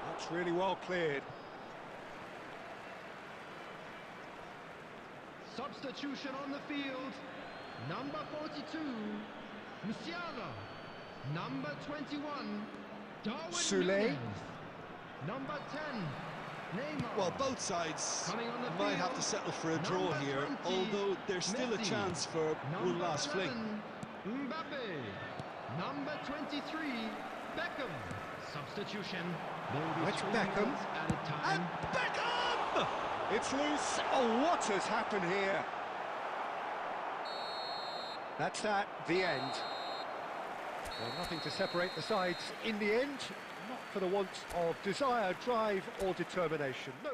That's really well cleared. Substitution on the field. Number 42, Musiala. Number 21, Darwin Soulé. Nunez. Number 10, Neymar. Well, both sides Coming on the might have to field, settle for a draw number here, 20, although there's still a Messi. chance for one Number last fling. 11, Mbappe. Number 23, Beckham. Substitution. It's Beckham. Added And time. Beckham! It's loose. Oh, what has happened here? That's that, the end. Well, nothing to separate the sides in the end, not for the want of desire, drive or determination. No.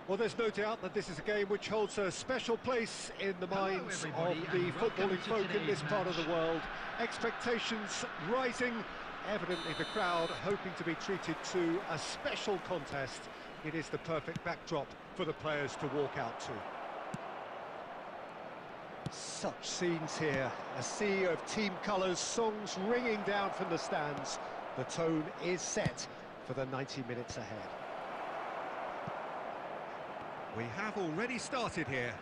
Well, there's no doubt that this is a game which holds a special place in the Hello, minds of everybody, the and welcome footballing to folk in this today's part of the match. world. Expectations rising, evidently the crowd hoping to be treated to a special contest. It is the perfect backdrop for the players to walk out to. Such scenes here, a sea of team colours, songs ringing down from the stands. The tone is set for the 90 minutes ahead. We have already started here.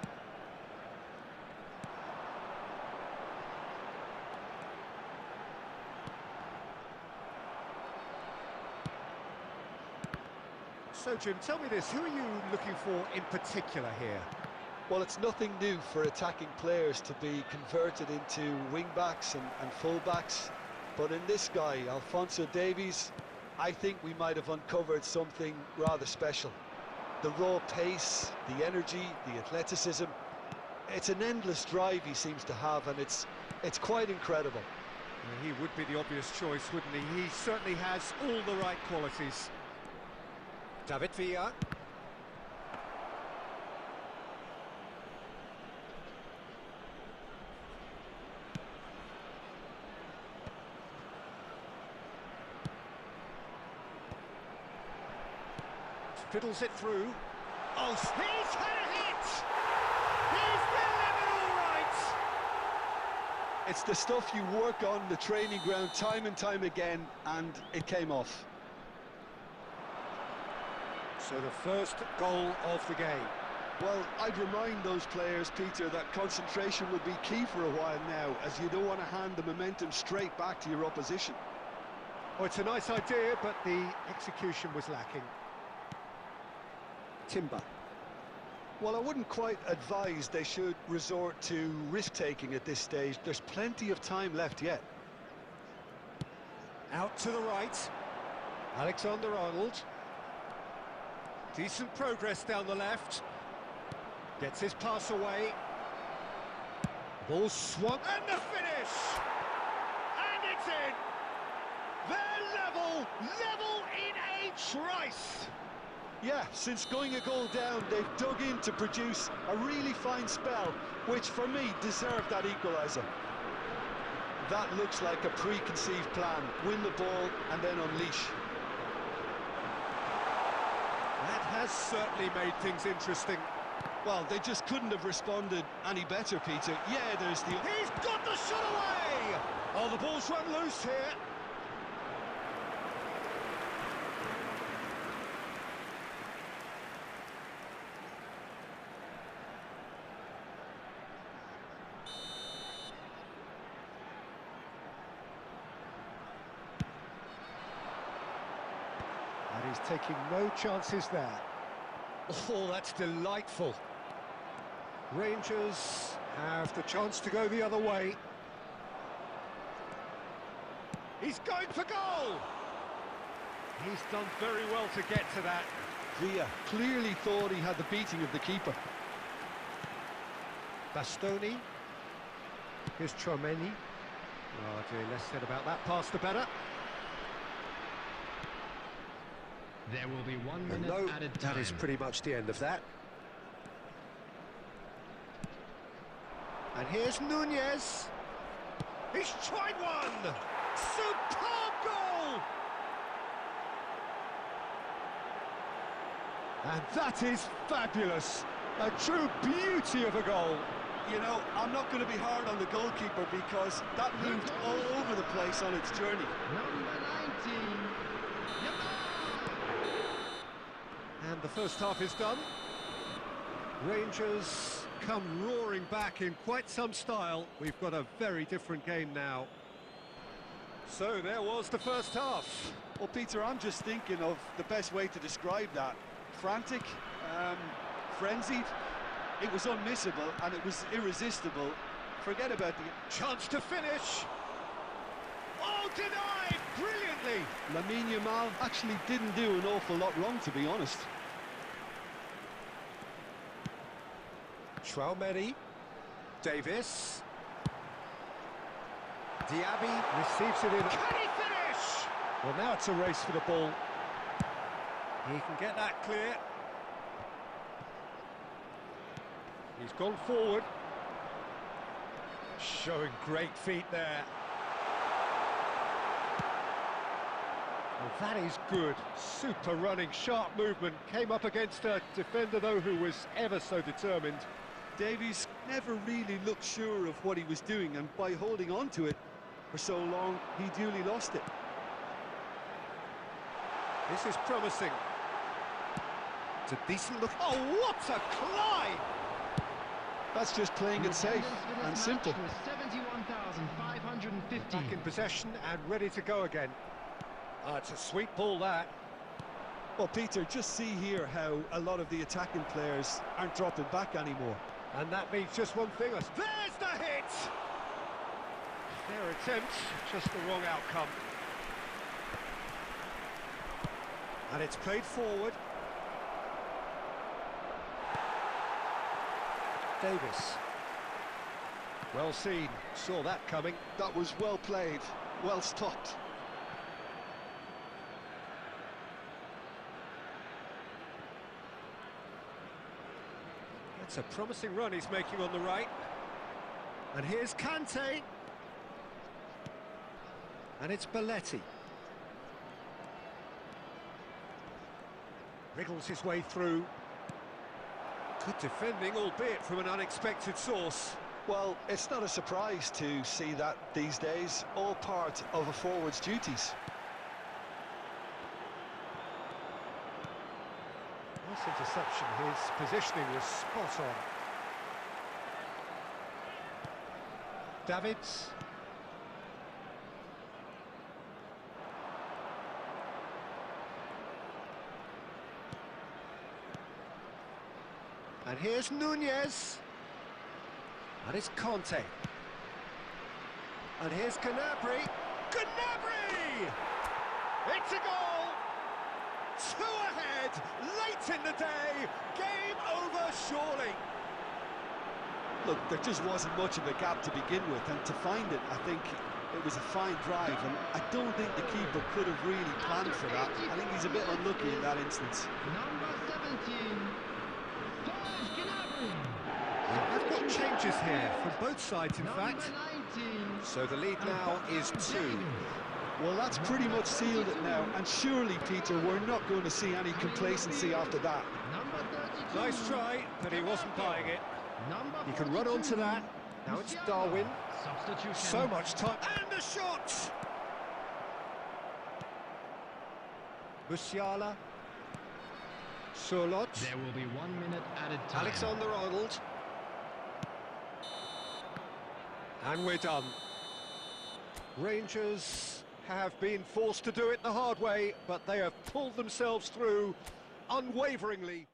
So, Jim, tell me this, who are you looking for in particular here? Well, it's nothing new for attacking players to be converted into wing-backs and full-backs. But in this guy, Alphonso Davies, I think we might have uncovered something rather special. The raw pace, the energy, the athleticism. It's an endless drive he seems to have, and it's quite incredible. He would be the obvious choice, wouldn't he? He certainly has all the right qualities. David Villa. Fiddles it through. Oh, he's had a hit! He's delivered all right! It's the stuff you work on the training ground time and time again, and it came off. So the first goal of the game. Well, I'd remind those players, Peter, that concentration will be key for a while now, as you don't want to hand the momentum straight back to your opposition. Oh, it's a nice idea, but the execution was lacking. Timber. Well, I wouldn't quite advise they should resort to risk-taking at this stage. There's plenty of time left yet. Out to the right. Alexander-Arnold. Decent progress down the left. Gets his pass away. Ball swung, and the finish! And it's in! They're level in a trice! Yeah, since going a goal down, they've dug in to produce a really fine spell, which for me deserved that equaliser. That looks like a preconceived plan. Win the ball and then unleash. That has certainly made things interesting. Well, they just couldn't have responded any better, Peter. Yeah, there's the... He's got the shot away! Oh, the ball's run loose here. And he's taking no chances there. Oh, that's delightful. Rangers have the chance to go the other way. He's going for goal! He's done very well to get to that. Villa clearly thought he had the beating of the keeper. Bastoni. Here's Tromeni. Oh dear, less said about that pass the better. There will be 1 minute No, added time. that is pretty much the end of that. And here's Nunez. He's tried one! Superb goal! And that is fabulous. A true beauty of a goal. You know, I'm not going to be hard on the goalkeeper because that moved all over the place on its journey. Number 19. And the first half is done. Rangers come roaring back in quite some style. We've got a very different game now. So there was the first half. Well, Peter, I'm just thinking of the best way to describe that. Frantic, frenzied. It was unmissable and it was irresistible. Forget about the... Chance to finish. Oh, denied brilliantly. Lamine Yamal actually didn't do an awful lot wrong, to be honest. Traumeri. Davis. Diaby receives it in. Can he finish? Well, now it's a race for the ball. He can get that clear. He's gone forward. Showing great feet there. Well, that is good. Super running, sharp movement. Came up against a defender, though, who was ever so determined. Davies never really looked sure of what he was doing, and by holding on to it for so long, he duly lost it. This is promising. It's a decent look. Oh, what a climb! That's just playing it safe and simple. 71,550. Back in possession and ready to go again. Oh, it's a sweet ball, that. Well, Peter, just see here how a lot of the attacking players aren't dropping back anymore. And that means just one thing. There's the hit! Their attempt, just the wrong outcome. And it's played forward. Davis. Well seen, saw that coming. That was well played, well stopped. That's a promising run he's making on the right. And here's Kante. And it's Belletti. Wriggles his way through. Good defending, albeit from an unexpected source. Well, it's not a surprise to see that these days, all part of a forward's duties. Nice interception, his positioning was spot on. Davids. And here's Nunez. And it's Conte. And here's Gnabry. Gnabry! It's a goal! 2 ahead, late in the day, game over surely. Look, there just wasn't much of a gap to begin with, and to find it, I think it was a fine drive, and I don't think the keeper could have really planned for that. I think he's a bit unlucky in that instance. Number 17, Serge Gnabry. I've got changes here from both sides, in Number fact. 19. So the lead now is 2. Well, that's pretty much sealed it now, and surely, Peter, we're not going to see any complacency after that. Number 32. Nice try, but he wasn't buying it. Number He can run onto that. Now it's Darwin. Substitution. So much time. And the shot! Musiala. Surlot. There will be 1 minute added time. Alexander-Arnold. And we're done. Rangers have been forced to do it the hard way, but they have pulled themselves through unwaveringly.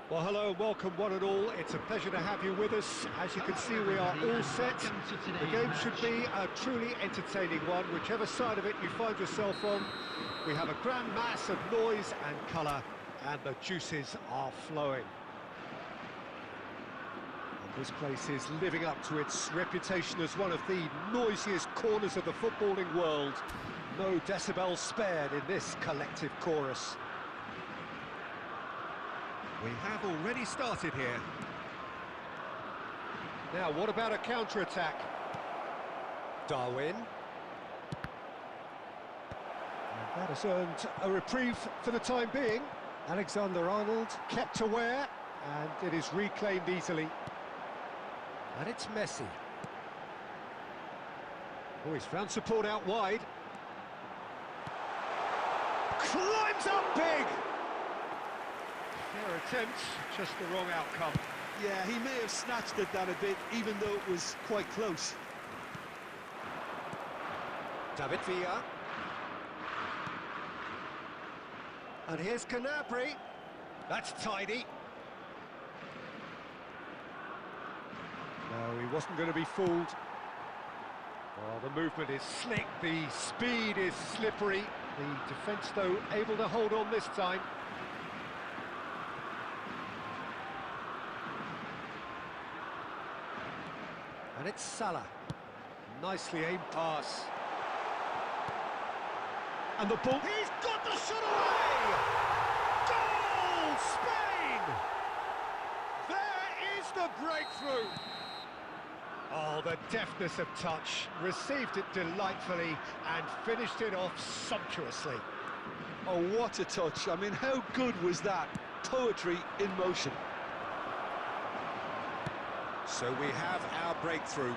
Well, hello and welcome one and all. It's a pleasure to have you with us. As you can see, we are all set. The game should be a truly entertaining one, whichever side of it you find yourself on. We have a grand mass of noise and colour, and the juices are flowing. And this place is living up to its reputation as one of the noisiest corners of the footballing world. No decibels spared in this collective chorus. We have already started here. Now, what about a counter-attack? Darwin. And that has earned a reprieve for the time being. Alexander-Arnold kept aware, and it is reclaimed easily. And it's Messi. Oh, he's found support out wide. Climbs up big! Fair attempt, just the wrong outcome. Yeah, he may have snatched at that a bit, even though it was quite close. David Villa. And here's Gnabry. That's tidy. No, he wasn't going to be fooled. Well, the movement is slick, the speed is slippery. The defence, though, able to hold on this time. And it's Salah. Nicely aimed pass. And the ball... He's got the shot away! Goal! Spain! There is the breakthrough! Oh, the deftness of touch. Received it delightfully and finished it off sumptuously. Oh, what a touch. I mean, how good was that? Poetry in motion. So we have our breakthrough.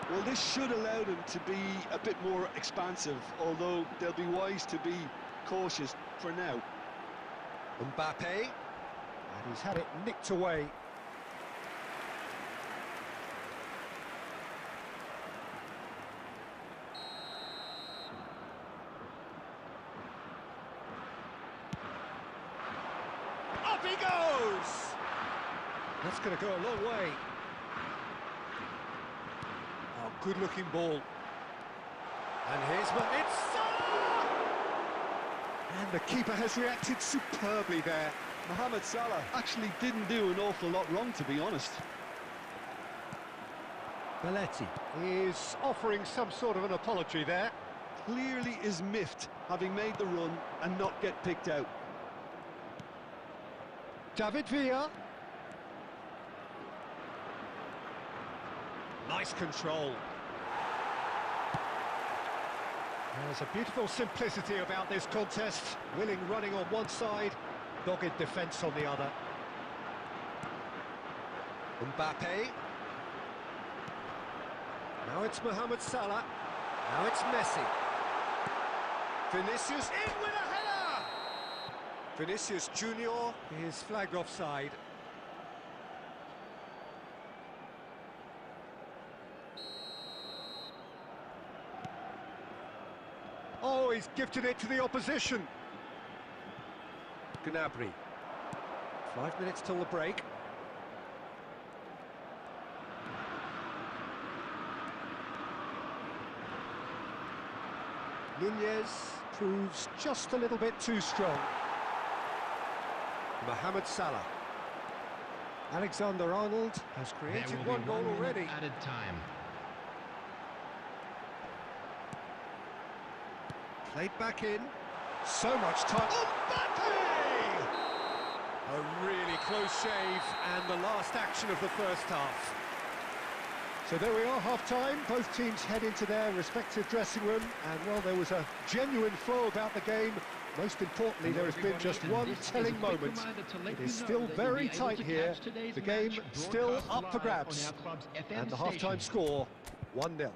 Well, this should allow them to be a bit more expansive, although they'll be wise to be cautious for now. Mbappe. And he's had it nicked away. Up he goes! That's going to go a long way. Oh, good-looking ball. And here's it's Salah! And the keeper has reacted superbly there. Mohamed Salah actually didn't do an awful lot wrong, to be honest. Belletti is offering some sort of an apology there. Clearly is miffed, having made the run and not get picked out. David Villa. Nice control. There's a beautiful simplicity about this contest. Willing running on one side, dogged defence on the other. Mbappe. Now it's Mohamed Salah. Now it's Messi. Vinicius in with a header! Vinicius Junior is flagged offside. Oh, he's gifted it to the opposition. Gnabry. 5 minutes till the break. Nunez proves just a little bit too strong. Mohamed Salah. Alexander-Arnold has created one goal already. Added time. Played back in. So much time. Mbappe! A really close shave and the last action of the first half. So there we are, half-time. Both teams head into their respective dressing room. And, well, there was a genuine flow about the game. Most importantly, there has been just one telling moment. It is still very tight here. The game still up for grabs. And the half-time score, 1-0.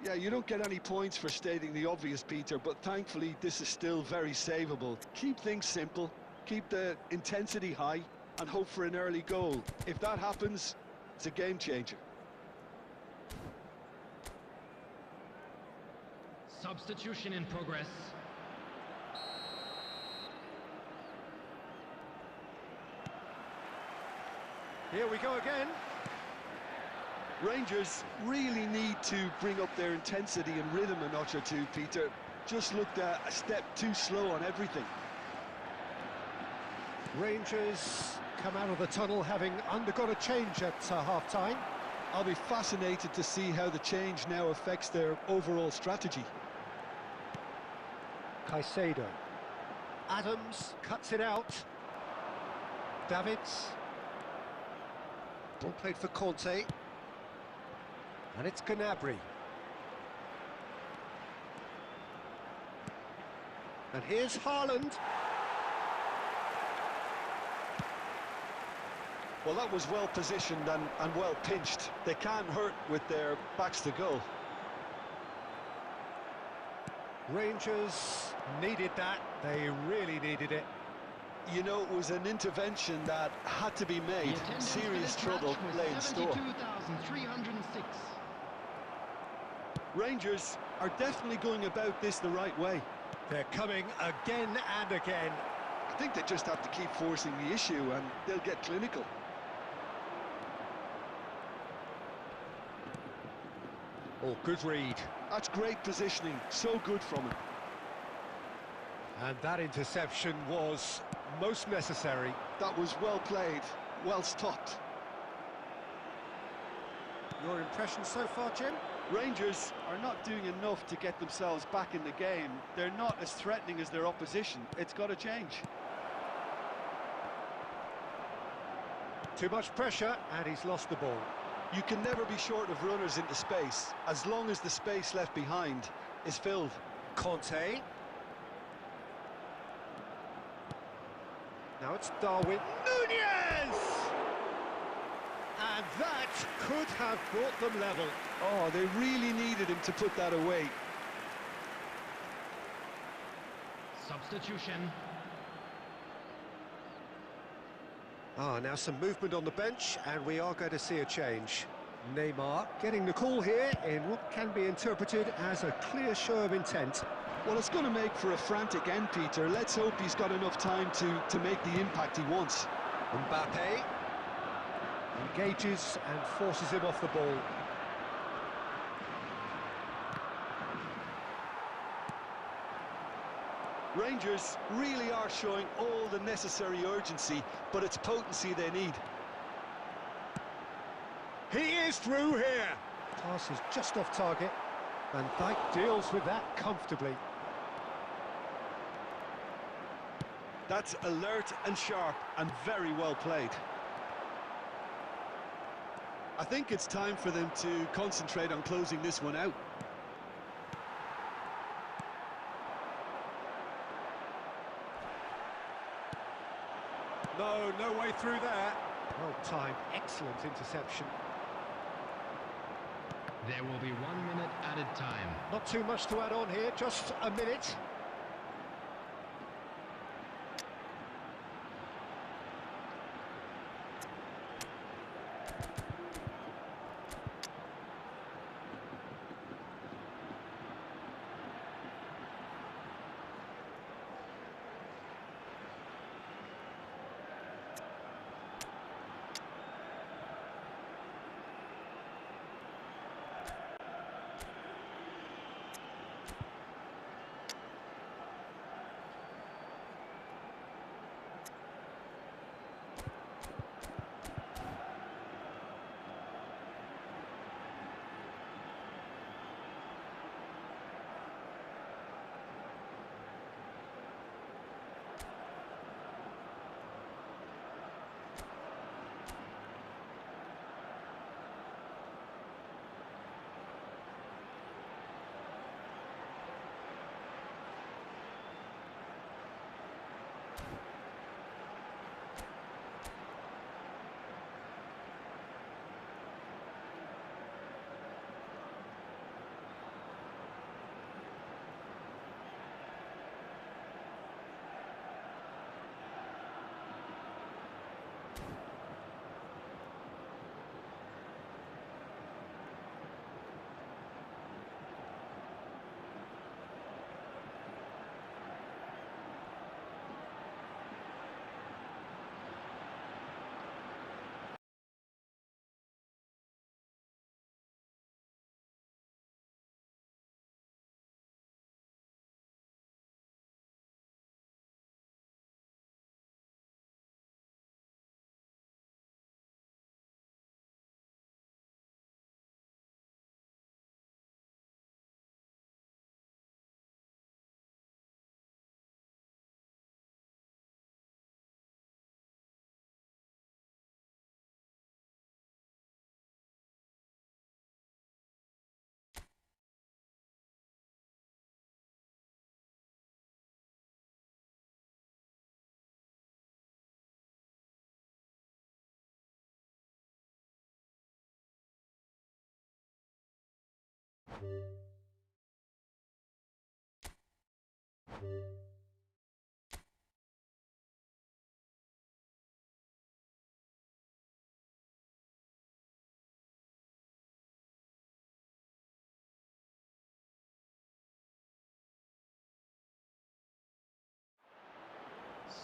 Yeah, you don't get any points for stating the obvious, Peter, but thankfully this is still very savable. Keep things simple, keep the intensity high, and hope for an early goal. If that happens, it's a game changer. Substitution in progress. Here we go again. Rangers really need to bring up their intensity and rhythm a notch or two, Peter. Just looked a step too slow on everything. Rangers come out of the tunnel having undergone a change at half-time. I'll be fascinated to see how the change now affects their overall strategy. Caicedo. Adams cuts it out. Davids. Ball played for Conte. And it's Gnabry. And here's Haaland. Well, that was well positioned and well pinched. They can't hurt with their backs to goal. Rangers needed that, they really needed it. You know, it was an intervention that had to be made. Serious trouble lay in store. 72,306. Rangers are definitely going about this the right way. They're coming again and again. I think they just have to keep forcing the issue and they'll get clinical. Oh, good read. That's great positioning, so good from him. And that interception was most necessary. That was well played, well stopped. Your impression so far, Jim? Rangers are not doing enough to get themselves back in the game. They're not as threatening as their opposition. It's got to change. Too much pressure, and he's lost the ball. You can never be short of runners into space, as long as the space left behind is filled. Conte. Now it's Darwin. Nunez! And that could have brought them level. Oh, they really needed him to put that away. Substitution. Now some movement on the bench, and we are going to see a change. Neymar getting the call here in what can be interpreted as a clear show of intent. Well, it's going to make for a frantic end, Peter. Let's hope he's got enough time to make the impact he wants. Mbappe engages and forces him off the ball. Rangers really are showing all the necessary urgency, but it's potency they need. He is through here. Pass is just off target, and Dijk deals with that comfortably. That's alert and sharp and very well played. I think it's time for them to concentrate on closing this one out. No way through there. Well timed, excellent interception. There will be 1 minute added time. Not too much to add on here, just a minute.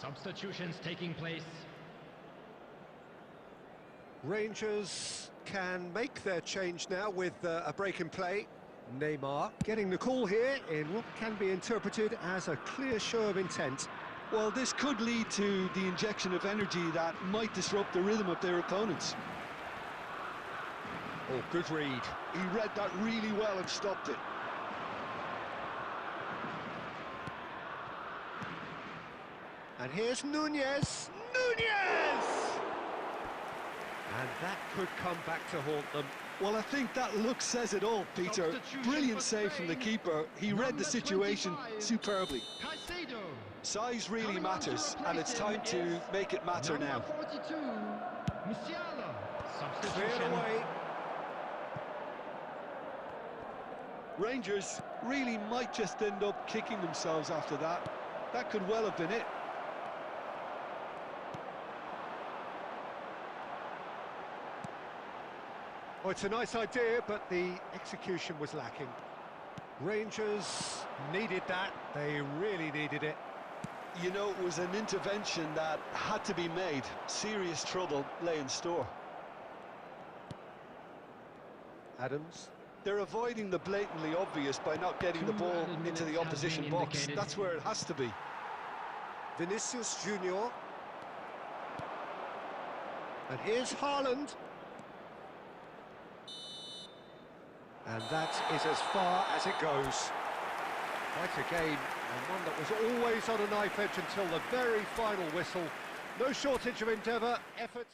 Substitutions taking place. Rangers can make their change now with a break in play. Neymar getting the call here in what can be interpreted as a clear show of intent. Well, this could lead to the injection of energy that might disrupt the rhythm of their opponents. Oh, good read. He read that really well and stopped it. And here's Nunez. Nunez! And that could come back to haunt them. Well, I think that look says it all, Peter. Brilliant save from the keeper. He read the situation superbly. Caicedo. Size really matters, and it's time to make it matter now. Number 42, Musiala. Cleared Substitution. away. Rangers really might just end up kicking themselves after that. That could well have been it. Oh, it's a nice idea, but the execution was lacking. Rangers needed that. They really needed it. You know, it was an intervention that had to be made. Serious trouble lay in store. Adams. They're avoiding the blatantly obvious by not getting the ball into the opposition box. That's where it has to be. Vinicius Junior. And here's Haaland. And that is as far as it goes. Quite a game, and one that was always on a knife edge until the very final whistle. No shortage of endeavour, effort.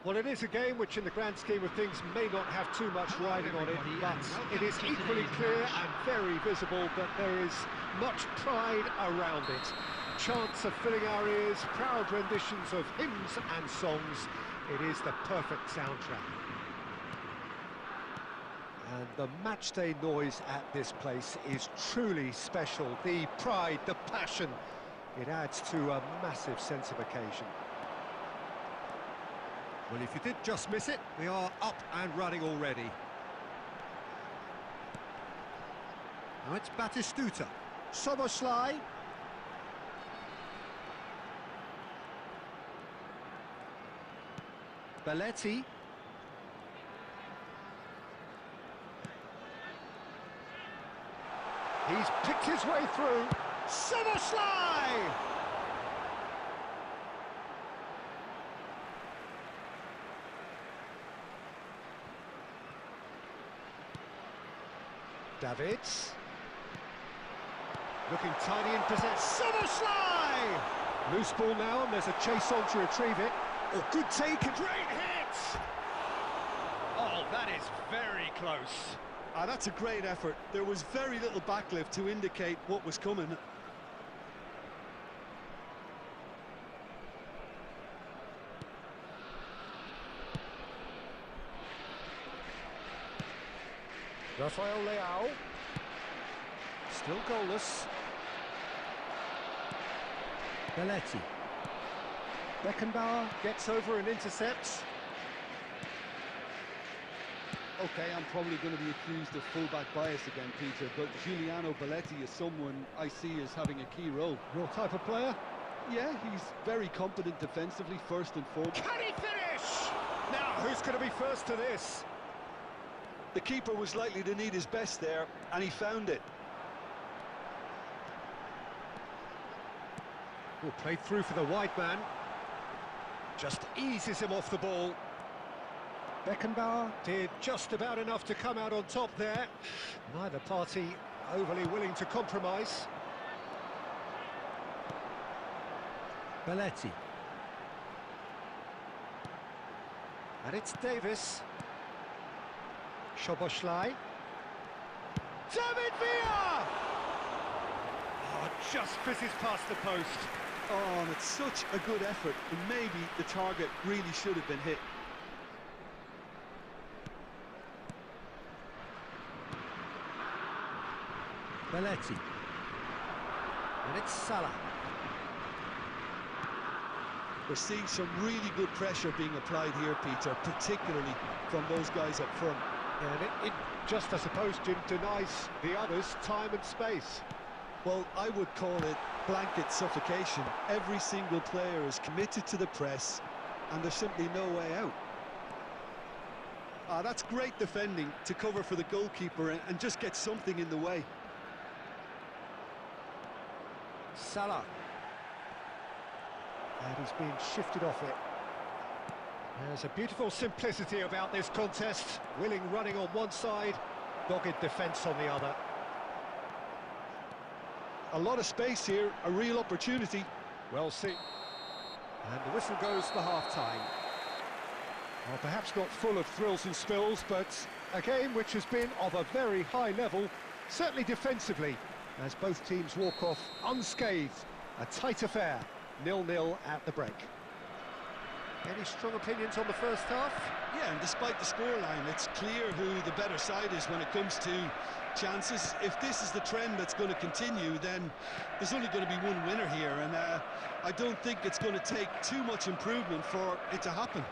Well, it is a game which in the grand scheme of things may not have too much riding on it, but it is equally clear and very visible that there is much pride around it. Chants are filling our ears, proud renditions of hymns and songs. It is the perfect soundtrack. And the matchday noise at this place is truly special. The pride, the passion, it adds to a massive sense of occasion. Well, if you did just miss it, we are up and running already. Now it's Batistuta. Soboslai. Belletti. He's picked his way through. Soboslai! Davids. Looking tiny in possession. Soboslai! Loose ball now, and there's a chase on to retrieve it. Oh, good take, a great hit! Oh, that is very close. Ah, that's a great effort. There was very little backlift to indicate what was coming. Rafael Leao. Still goalless. Belletti. Beckenbauer gets over and intercepts. Okay, I'm probably going to be accused of fullback bias again, Peter, but Giuliano Belletti is someone I see as having a key role. Your type of player? Yeah, he's very competent defensively, first and foremost. Can he finish? Now, who's going to be first to this? The keeper was likely to need his best there, and he found it. Oh, played through for the wide man. Just eases him off the ball. Beckenbauer did just about enough to come out on top there. Neither party overly willing to compromise. Belletti. And it's Davis. Soboslai. David Villa! Oh, just fizzes past the post. Oh, and it's such a good effort, and maybe the target really should have been hit. Belletti. And it's Salah. We're seeing some really good pressure being applied here, Peter, particularly from those guys up front. And it just, I suppose, denies the others time and space. Well, I would call it blanket suffocation. Every single player is committed to the press, and there's simply no way out. Ah, that's great defending to cover for the goalkeeper and just get something in the way. Salah. And he's being shifted off it. There's a beautiful simplicity about this contest. Willing running on one side, dogged defence on the other. A lot of space here, a real opportunity. Well seen. And the whistle goes for half-time. Well, perhaps not full of thrills and spills, but a game which has been of a very high level, certainly defensively, as both teams walk off unscathed. A tight affair, 0-0 at the break. Any strong opinions on the first half? Yeah, and despite the scoreline, it's clear who the better side is when it comes to chances. If this is the trend that's going to continue, then there's only going to be one winner here, and I don't think it's going to take too much improvement for it to happen.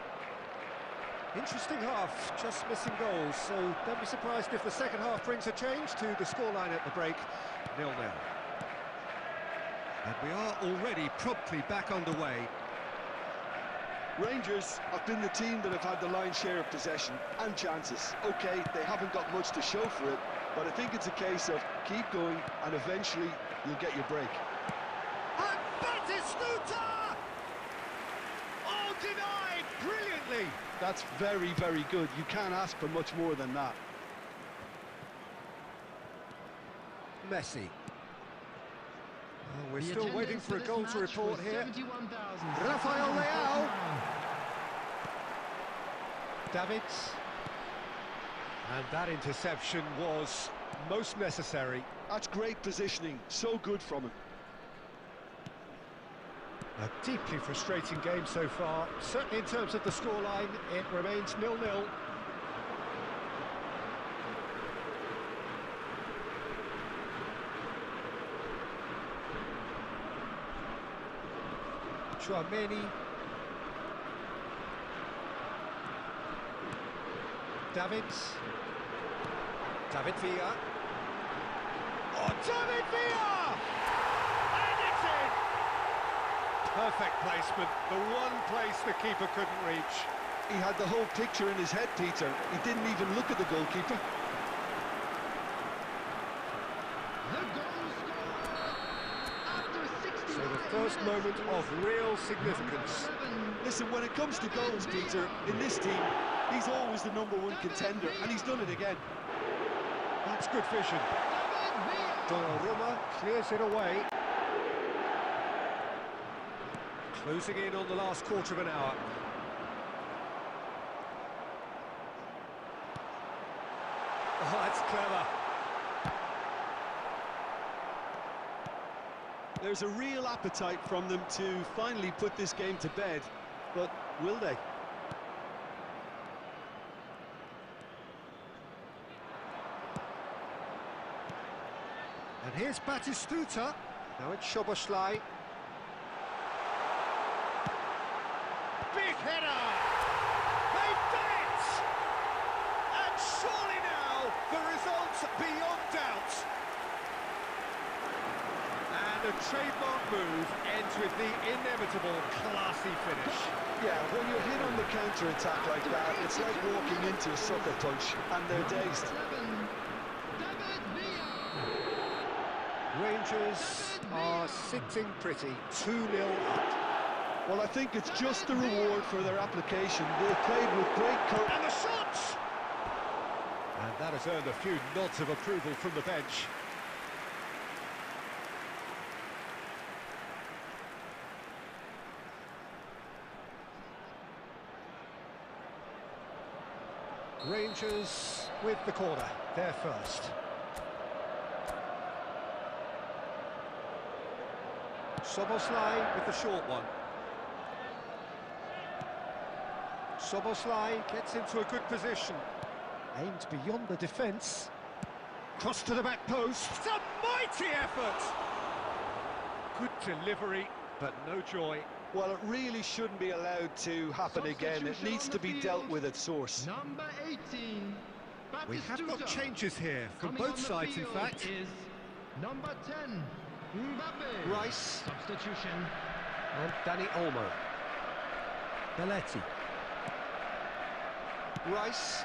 Interesting half, just missing goals, so don't be surprised if the second half brings a change to the scoreline at the break, 0-0. And we are already promptly back underway. Rangers have been the team that have had the lion's share of possession and chances. OK, they haven't got much to show for it, but I think it's a case of keep going and eventually you'll get your break. And Batistuta! Oh, denied brilliantly! That's very, very good. You can't ask for much more than that. Messi. Oh, we're still waiting for a goal to report here. Rafael Leao. Davids. And that interception was most necessary. That's great positioning, so good from him. A deeply frustrating game so far. Certainly in terms of the scoreline, it remains 0-0. Chouameni. Davids. David Villa. Oh, David Villa! And it's in! Perfect placement, the one place the keeper couldn't reach. He had the whole picture in his head, Peter. He didn't even look at the goalkeeper. The goal scorer after 60 So the first moment of real significance. Listen, when it comes to goals, Peter, in this team, he's always the #1 contender, and he's done it again. That's good vision. Donnarumma clears it away. Closing in on the last quarter of an hour. Oh, that's clever. There's a real appetite from them to finally put this game to bed, but will they? And here's Batistuta. Now it's Szoboszlai. Big header! They've done it! And surely now, the result's beyond doubt. And a trademark move ends with the inevitable classy finish. Yeah, when you're hit on the counter-attack like that, it's like walking into a sucker punch, and they're dazed. Rangers are sitting pretty, 2-0 up. Well, I think it's just the reward for their application. They've played with great courage. And the shot! And that has earned a few nods of approval from the bench. Rangers with the corner, they're first. Szoboszlai with the short one. Szoboszlai gets into a good position. Aimed beyond the defence. Cross to the back post. It's a mighty effort! Good delivery, but no joy. Well, it really shouldn't be allowed to happen again. It needs to be dealt with at source. Number 18. We have got Batistuta. changes here, from Coming on both the sides in field fact. is number 10. Mbappe. Rice. Substitution. And Danny Olmo. Belletti. Rice.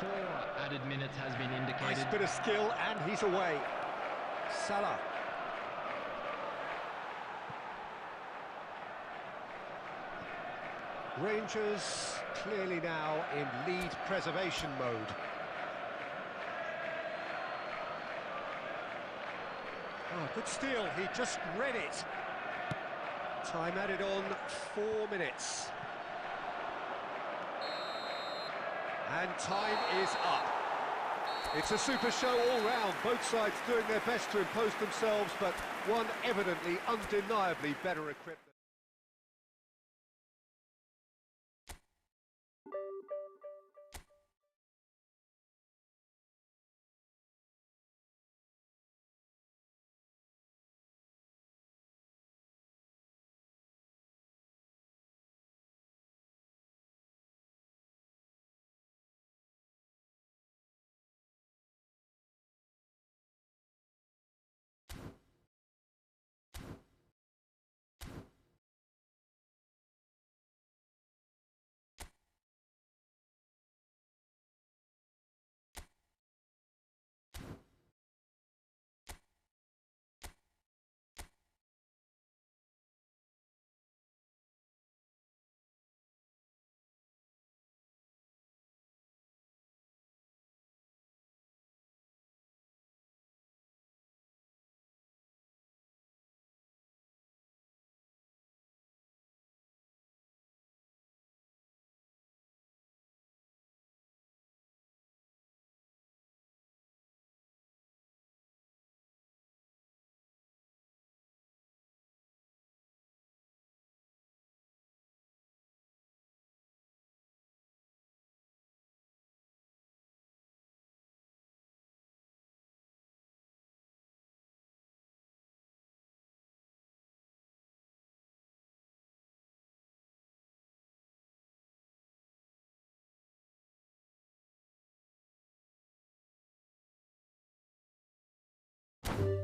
4 added minutes has been Nice indicated. bit of skill, and he's away. Salah. Rangers clearly now in lead preservation mode. Oh, good steal, he just read it. Time added on, 4 minutes. And time is up. It's a super show all round, both sides doing their best to impose themselves, but one evidently, undeniably better equipped. you.